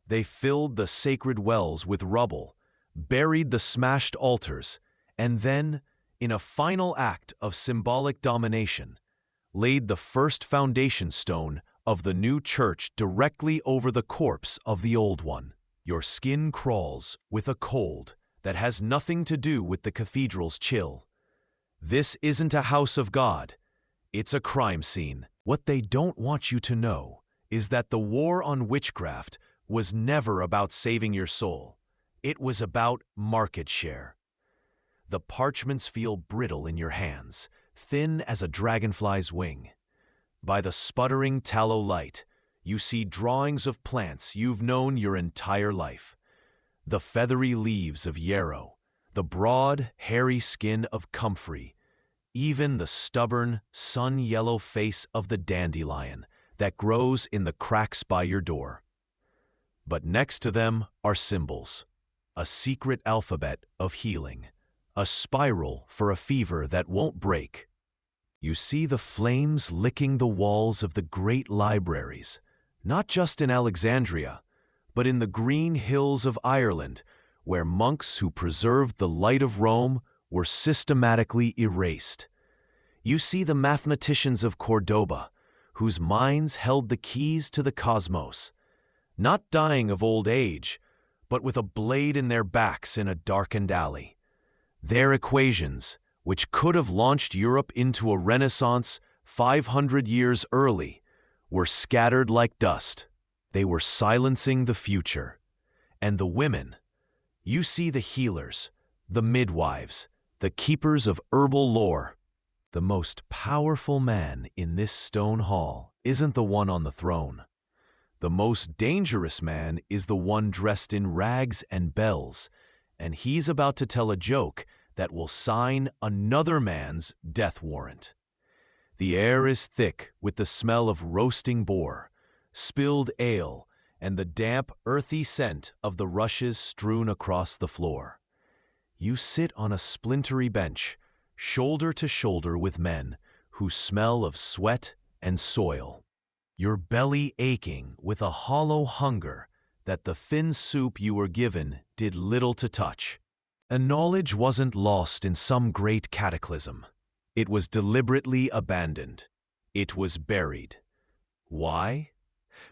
They filled the sacred wells with rubble, buried the smashed altars, and then, in a final act of symbolic domination, laid the first foundation stone of the new church directly over the corpse of the old one. Your skin crawls with a cold that has nothing to do with the cathedral's chill. This isn't a house of God. It's a crime scene. What they don't want you to know is that the war on witchcraft was never about saving your soul. It was about market share. The parchments feel brittle in your hands, thin as a dragonfly's wing. By the sputtering tallow light, you see drawings of plants you've known your entire life. The feathery leaves of yarrow, the broad, hairy skin of comfrey, even the stubborn, sun-yellow face of the dandelion that grows in the cracks by your door. But next to them are symbols, a secret alphabet of healing, a spiral for a fever that won't break. You see the flames licking the walls of the great libraries, not just in Alexandria, but in the green hills of Ireland, where monks who preserved the light of Rome were systematically erased. You see the mathematicians of Cordoba, whose minds held the keys to the cosmos, not dying of old age, but with a blade in their backs in a darkened alley. Their equations, which could have launched Europe into a renaissance 500 years early, were scattered like dust. They were silencing the future. And the women, you see the healers, the midwives, the keepers of herbal lore. The most powerful man in this stone hall isn't the one on the throne. The most dangerous man is the one dressed in rags and bells, and he's about to tell a joke that will sign another man's death warrant. The air is thick with the smell of roasting boar, spilled ale, and the damp, earthy scent of the rushes strewn across the floor. You sit on a splintery bench, shoulder to shoulder with men who smell of sweat and soil, your belly aching with a hollow hunger that the thin soup you were given did little to touch. And knowledge wasn't lost in some great cataclysm. It was deliberately abandoned. It was buried. Why?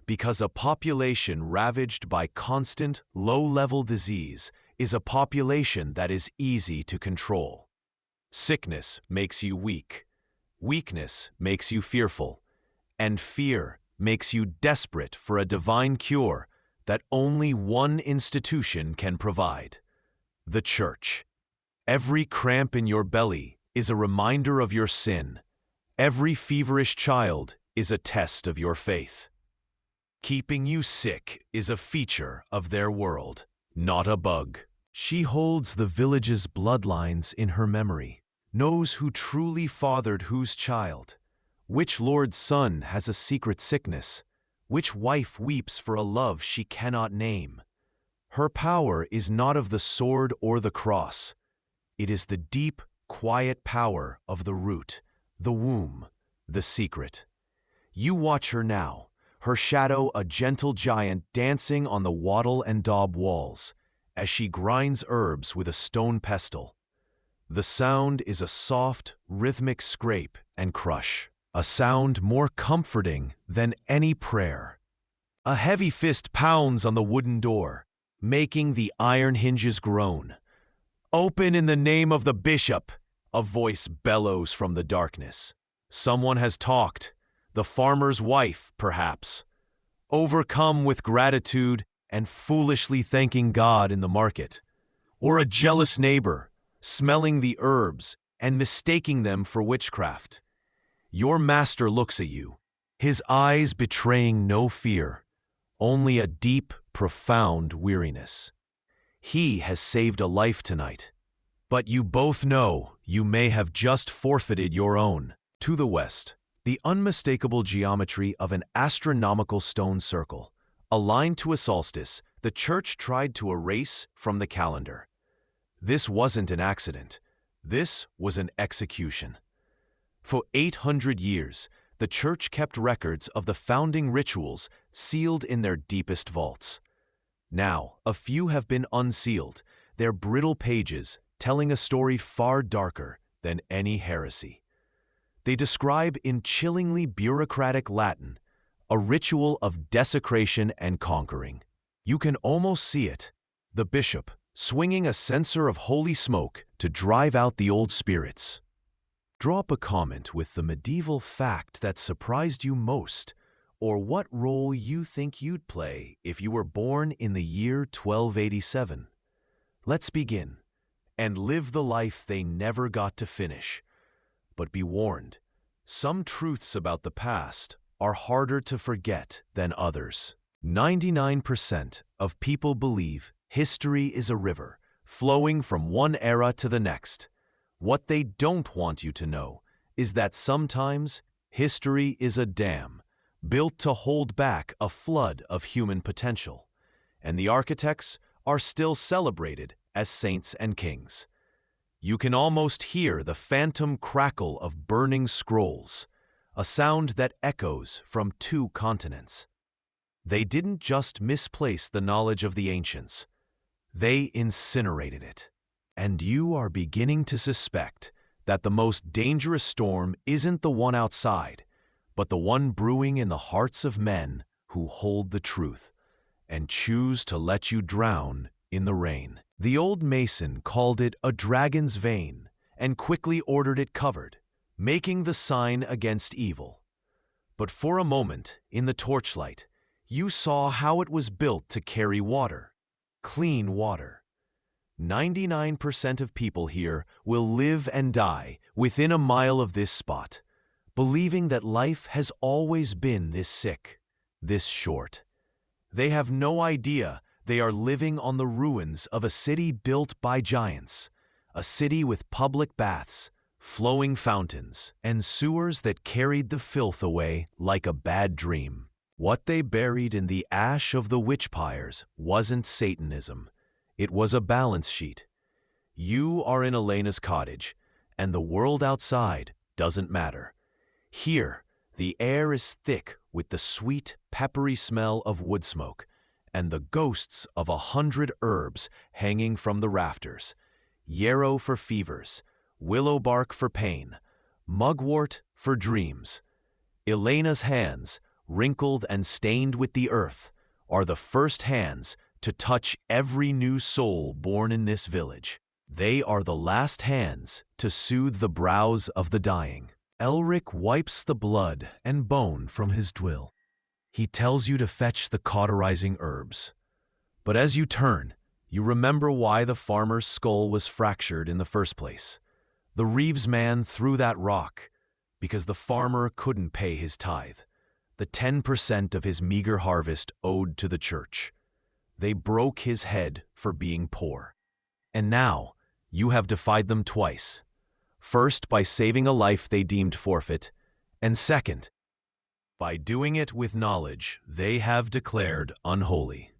Because a population ravaged by constant, low-level disease is a population that is easy to control. Sickness makes you weak. Weakness makes you fearful. And fear makes you desperate for a divine cure that only one institution can provide: the church. Every cramp in your belly is a reminder of your sin. Every feverish child is a test of your faith. Keeping you sick is a feature of their world, not a bug. She holds the village's bloodlines in her memory, knows who truly fathered whose child, which lord's son has a secret sickness, which wife weeps for a love she cannot name. Her power is not of the sword or the cross. It is the deep, quiet power of the root, the womb, the secret. You watch her now, her shadow a gentle giant dancing on the wattle and daub walls, as she grinds herbs with a stone pestle. The sound is a soft, rhythmic scrape and crush, a sound more comforting than any prayer. A heavy fist pounds on the wooden door, making the iron hinges groan. "Open in the name of the bishop!" a voice bellows from the darkness. Someone has talked, the farmer's wife, perhaps, overcome with gratitude and foolishly thanking God in the market. Or a jealous neighbor, smelling the herbs and mistaking them for witchcraft. Your master looks at you, his eyes betraying no fear, only a deep, profound weariness. He has saved a life tonight, but you both know you may have just forfeited your own. To the west, the unmistakable geometry of an astronomical stone circle, aligned to a solstice, the church tried to erase from the calendar. This wasn't an accident. This was an execution. For 800 years, the church kept records of the founding rituals sealed in their deepest vaults. Now, a few have been unsealed, their brittle pages telling a story far darker than any heresy. They describe in chillingly bureaucratic Latin a ritual of desecration and conquering. You can almost see it, the bishop swinging a censer of holy smoke to drive out the old spirits. Drop a comment with the medieval fact that surprised you most, or what role you think you'd play if you were born in the year 1287. Let's begin, and live the life they never got to finish. But be warned, some truths about the past are harder to forget than others. 99% of people believe history is a river, flowing from one era to the next. What they don't want you to know is that sometimes history is a dam, built to hold back a flood of human potential, and the architects are still celebrated as saints and kings. You can almost hear the phantom crackle of burning scrolls, a sound that echoes from 2 continents. They didn't just misplace the knowledge of the ancients, they incinerated it. And you are beginning to suspect that the most dangerous storm isn't the one outside, but the one brewing in the hearts of men who hold the truth and choose to let you drown in the rain. The old mason called it a dragon's vein and quickly ordered it covered, making the sign against evil. But for a moment, in the torchlight, you saw how it was built to carry water, clean water. 99% of people here will live and die within a mile of this spot, believing that life has always been this sick, this short. They have no idea they are living on the ruins of a city built by giants, a city with public baths, flowing fountains, and sewers that carried the filth away like a bad dream. What they buried in the ash of the witch pyres wasn't Satanism. It was a balance sheet. You are in Elena's cottage, and the world outside doesn't matter. Here, the air is thick with the sweet, peppery smell of wood smoke, and the ghosts of 100 herbs hanging from the rafters. Yarrow for fevers, willow bark for pain, mugwort for dreams. Elena's hands, wrinkled and stained with the earth, are the first hands to touch every new soul born in this village. They are the last hands to soothe the brows of the dying. Elric wipes the blood and bone from his twill. He tells you to fetch the cauterizing herbs. But as you turn, you remember why the farmer's skull was fractured in the first place. The Reeves man threw that rock because the farmer couldn't pay his tithe, the 10% of his meager harvest owed to the church. They broke his head for being poor. And now, you have defied them twice. First, by saving a life they deemed forfeit, and second, by doing it with knowledge they have declared unholy.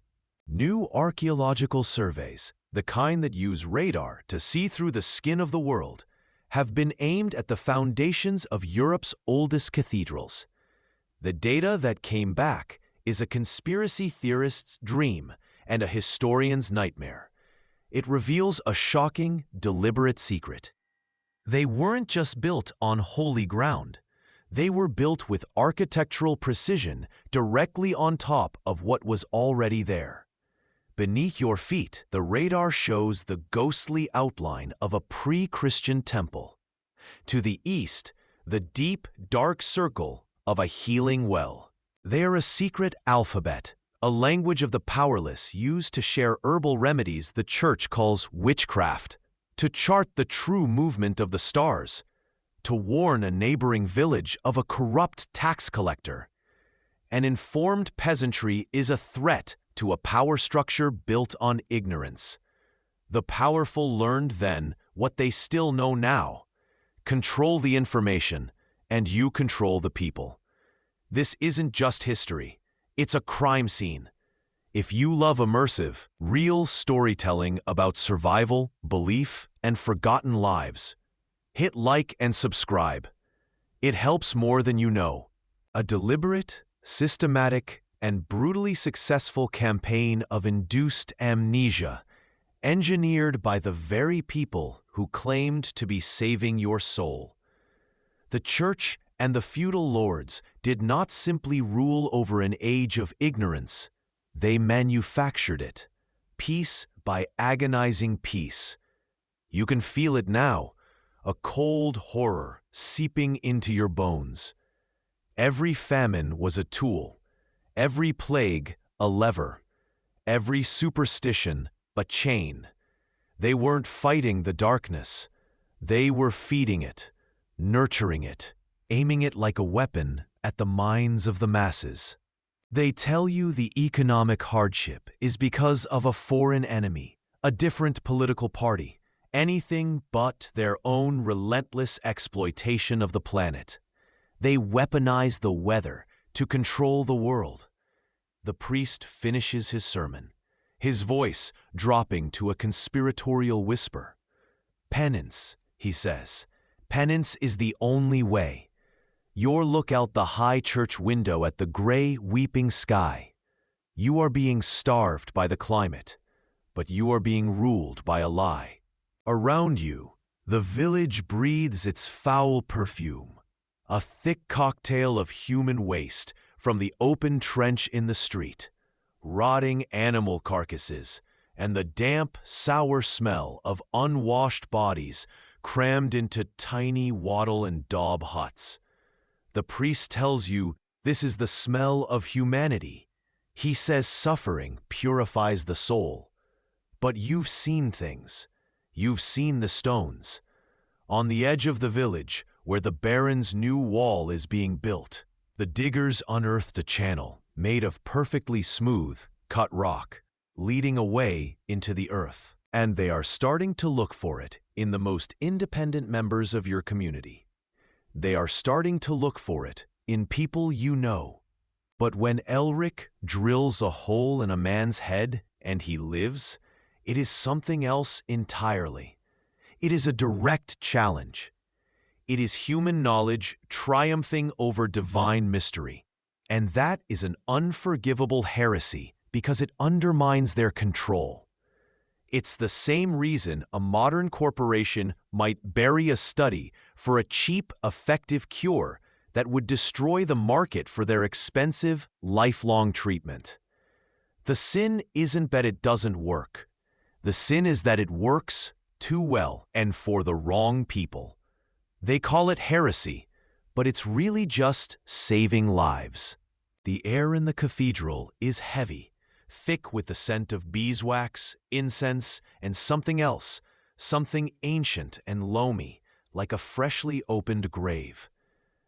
New archaeological surveys, the kind that use radar to see through the skin of the world, have been aimed at the foundations of Europe's oldest cathedrals. The data that came back is a conspiracy theorist's dream and a historian's nightmare. It reveals a shocking, deliberate secret. They weren't just built on holy ground. They were built with architectural precision directly on top of what was already there. Beneath your feet, the radar shows the ghostly outline of a pre-Christian temple. To the east, the deep, dark circle of a healing well. They are a secret alphabet, a language of the powerless used to share herbal remedies the church calls witchcraft, to chart the true movement of the stars, to warn a neighboring village of a corrupt tax collector. An informed peasantry is a threat to a power structure built on ignorance. The powerful learned then what they still know now. Control the information, and you control the people. This isn't just history. It's a crime scene. If you love immersive, real storytelling about survival, belief, and forgotten lives, hit like and subscribe. It helps more than you know. A deliberate, systematic, and brutally successful campaign of induced amnesia, engineered by the very people who claimed to be saving your soul. The church and the feudal lords did not simply rule over an age of ignorance. They manufactured it, piece by agonizing piece. You can feel it now, a cold horror seeping into your bones. Every famine was a tool, every plague a lever, every superstition a chain. They weren't fighting the darkness. They were feeding it, nurturing it, aiming it like a weapon at the minds of the masses. They tell you the economic hardship is because of a foreign enemy, a different political party, anything but their own relentless exploitation of the planet. They weaponize the weather to control the world. The priest finishes his sermon, his voice dropping to a conspiratorial whisper. Penance, he says. Penance is the only way. You look out the high church window at the gray, weeping sky. You are being starved by the climate, but you are being ruled by a lie. Around you, the village breathes its foul perfume, a thick cocktail of human waste from the open trench in the street, rotting animal carcasses, and the damp, sour smell of unwashed bodies crammed into tiny wattle and daub huts. The priest tells you this is the smell of humanity. He says suffering purifies the soul. But you've seen things. You've seen the stones. On the edge of the village, where the Baron's new wall is being built, the diggers unearthed a channel made of perfectly smooth, cut rock, leading away into the earth. And they are starting to look for it in the most independent members of your community. They are starting to look for it in people you know. But when Elric drills a hole in a man's head and he lives, it is something else entirely. It is a direct challenge. It is human knowledge triumphing over divine mystery. And that is an unforgivable heresy because it undermines their control. It's the same reason a modern corporation might bury a study for a cheap, effective cure that would destroy the market for their expensive, lifelong treatment. The sin isn't that it doesn't work. The sin is that it works too well and for the wrong people. They call it heresy, but it's really just saving lives. The air in the cathedral is heavy, thick with the scent of beeswax, incense, and something else, something ancient and loamy, like a freshly opened grave.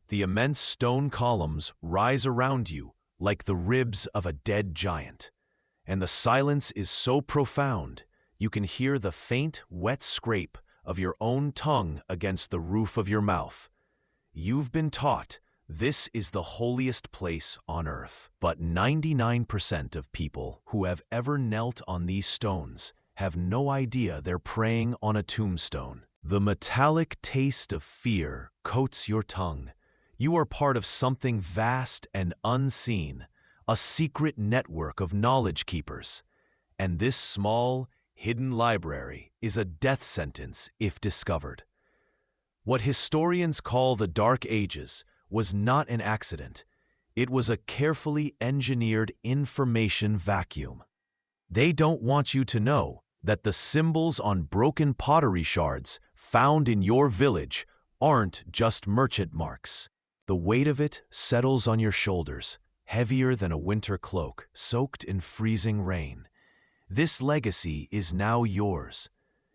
The immense stone columns rise around you like the ribs of a dead giant, and the silence is so profound you can hear the faint, wet scrape of your own tongue against the roof of your mouth. You've been taught this is the holiest place on earth. But 99% of people who have ever knelt on these stones have no idea they're praying on a tombstone. The metallic taste of fear coats your tongue. You are part of something vast and unseen, a secret network of knowledge keepers. And this small, hidden library is a death sentence if discovered. What historians call the Dark Ages was not an accident. It was a carefully engineered information vacuum. They don't want you to know that the symbols on broken pottery shards found in your village aren't just merchant marks. The weight of it settles on your shoulders, heavier than a winter cloak soaked in freezing rain. This legacy is now yours.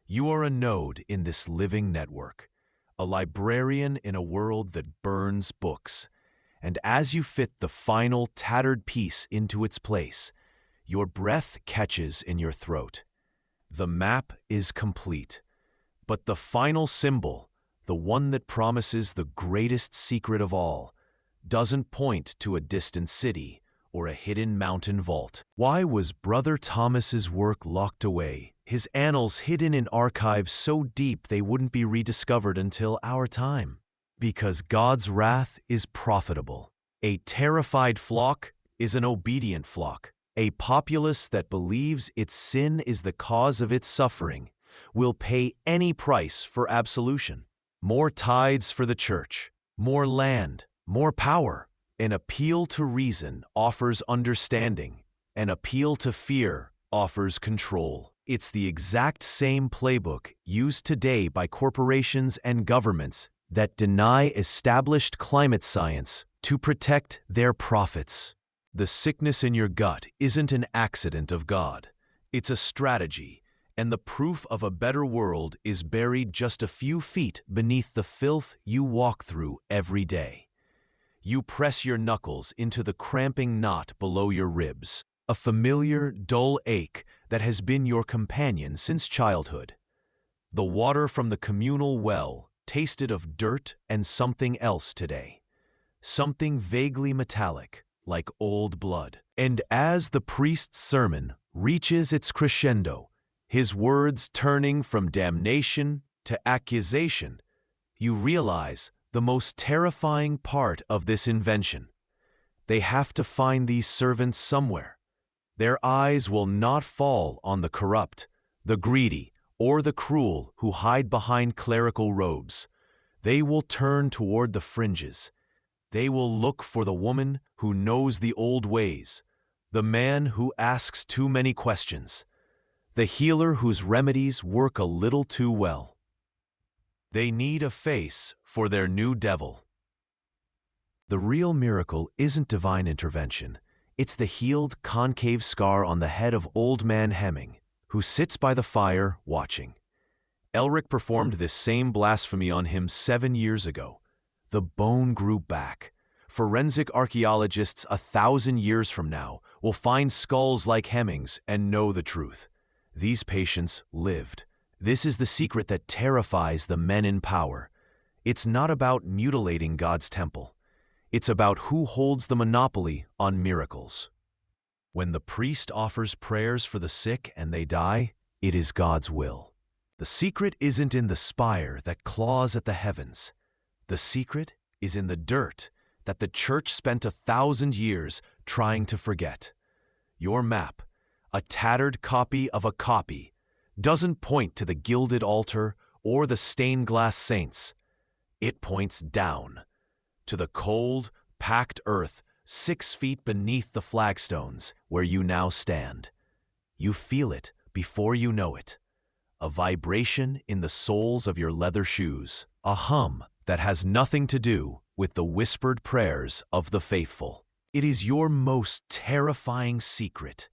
You are a node in this living network, a librarian in a world that burns books. And as you fit the final tattered piece into its place, your breath catches in your throat. The map is complete, but the final symbol, the one that promises the greatest secret of all, doesn't point to a distant city or a hidden mountain vault. Why was Brother Thomas's work locked away, his annals hidden in archives so deep they wouldn't be rediscovered until our time? Because God's wrath is profitable. A terrified flock is an obedient flock. A populace that believes its sin is the cause of its suffering will pay any price for absolution. More tithes for the church, more land, more power. An appeal to reason offers understanding. An appeal to fear offers control. It's the exact same playbook used today by corporations and governments that deny established climate science to protect their profits. The sickness in your gut isn't an accident of God. It's a strategy, and the proof of a better world is buried just a few feet beneath the filth you walk through every day. You press your knuckles into the cramping knot below your ribs, a familiar, dull ache that has been your companion since childhood. The water from the communal well tasted of dirt and something else today. Something vaguely metallic, like old blood. And as the priest's sermon reaches its crescendo, his words turning from damnation to accusation, you realize the most terrifying part of this invention. They have to find these servants somewhere. Their eyes will not fall on the corrupt, the greedy, or the cruel who hide behind clerical robes. They will turn toward the fringes. They will look for the woman who knows the old ways, the man who asks too many questions, the healer whose remedies work a little too well. They need a face for their new devil. The real miracle isn't divine intervention. It's the healed, concave scar on the head of old man Hemming, who sits by the fire watching. Elric performed this same blasphemy on him 7 years ago. The bone grew back. Forensic archaeologists 1,000 years from now will find skulls like Hemming's and know the truth. These patients lived. This is the secret that terrifies the men in power. It's not about mutilating God's temple. It's about who holds the monopoly on miracles. When the priest offers prayers for the sick and they die, it is God's will. The secret isn't in the spire that claws at the heavens. The secret is in the dirt that the church spent 1,000 years trying to forget. Your map, a tattered copy of a copy, doesn't point to the gilded altar or the stained glass saints. It points down, to the cold, packed earth 6 feet beneath the flagstones where you now stand. You feel it before you know it. A vibration in the soles of your leather shoes, a hum that has nothing to do with the whispered prayers of the faithful. It is your most terrifying secret.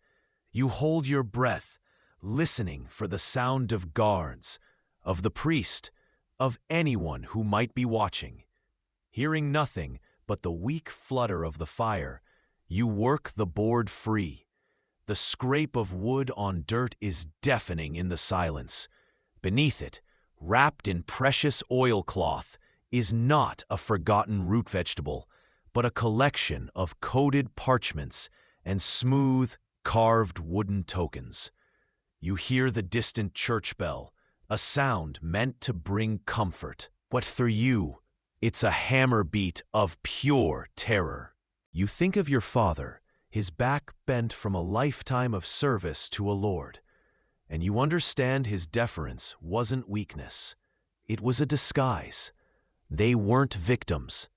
You hold your breath, listening for the sound of guards, of the priest, of anyone who might be watching. Hearing nothing but the weak flutter of the fire, you work the board free. The scrape of wood on dirt is deafening in the silence. Beneath it, wrapped in precious oilcloth, is not a forgotten root vegetable, but a collection of coded parchments and smooth, carved wooden tokens. You hear the distant church bell, a sound meant to bring comfort. But for you, It's a hammer beat of pure terror. You think of your father, his back bent from a lifetime of service to a lord, and you understand his deference wasn't weakness. It was a disguise. They weren't victims.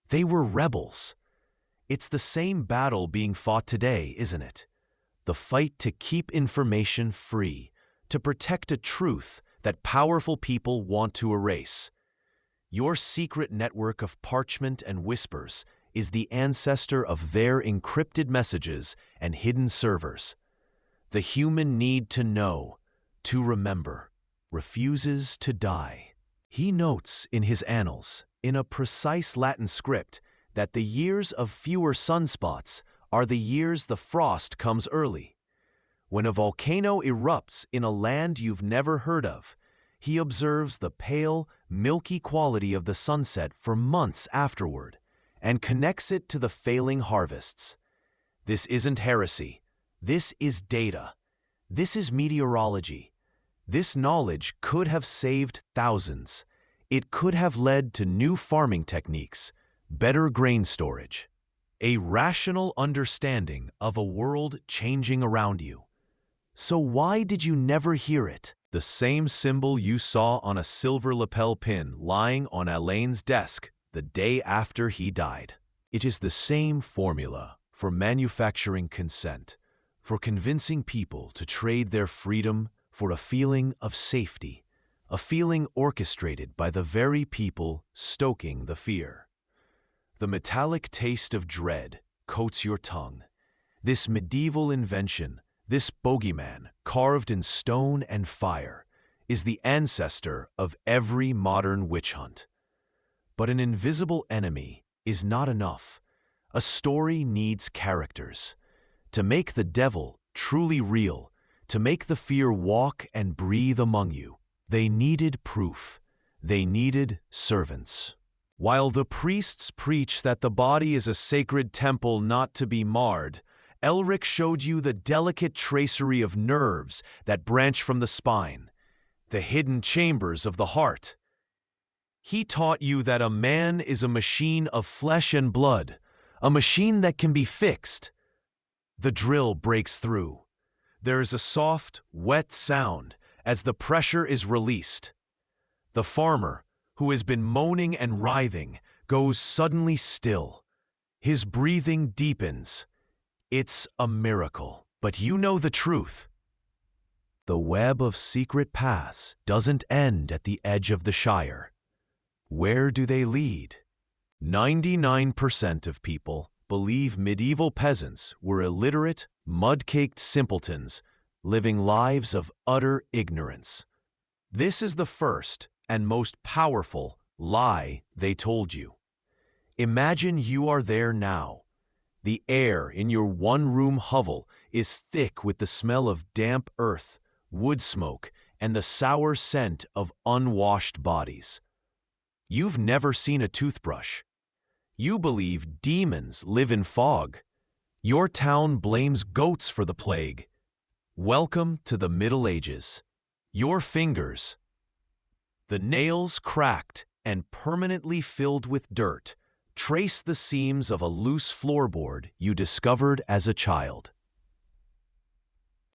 They were rebels. It's the same battle being fought today, isn't it? The fight to keep information free, to protect a truth that powerful people want to erase. Your secret network of parchment and whispers is the ancestor of their encrypted messages and hidden servers. The human need to know, to remember, refuses to die. He notes in his annals, in a precise Latin script, that the years of fewer sunspots are the years the frost comes early. When a volcano erupts in a land you've never heard of, he observes the pale, milky quality of the sunset for months afterward and connects it to the failing harvests. This isn't heresy. This is data. This is meteorology. This knowledge could have saved thousands. It could have led to new farming techniques, better grain storage, a rational understanding of a world changing around you. So why did you never hear it? The same symbol you saw on a silver lapel pin lying on Alain's desk the day after he died. It is the same formula for manufacturing consent, for convincing people to trade their freedom for a feeling of safety, a feeling orchestrated by the very people stoking the fear. The metallic taste of dread coats your tongue. This medieval invention, this bogeyman carved in stone and fire, is the ancestor of every modern witch hunt. But an invisible enemy is not enough. A story needs characters. To make the devil truly real, to make the fear walk and breathe among you, they needed proof. They needed servants. While the priests preach that the body is a sacred temple not to be marred, Elric showed you the delicate tracery of nerves that branch from the spine, the hidden chambers of the heart. He taught you that a man is a machine of flesh and blood, a machine that can be fixed. The drill breaks through. There is a soft, wet sound as the pressure is released. The farmer, who has been moaning and writhing, goes suddenly still. His breathing deepens. It's a miracle, but you know the truth. The web of secret paths doesn't end at the edge of the Shire. Where do they lead? 99% of people believe medieval peasants were illiterate, mud-caked simpletons living lives of utter ignorance. This is the first and most powerful lie they told you. Imagine you are there now. The air in your one-room hovel is thick with the smell of damp earth, wood smoke, and the sour scent of unwashed bodies. You've never seen a toothbrush. You believe demons live in fog. Your town blames goats for the plague. Welcome to the Middle Ages. Your fingers, the nails cracked and permanently filled with dirt, trace the seams of a loose floorboard you discovered as a child.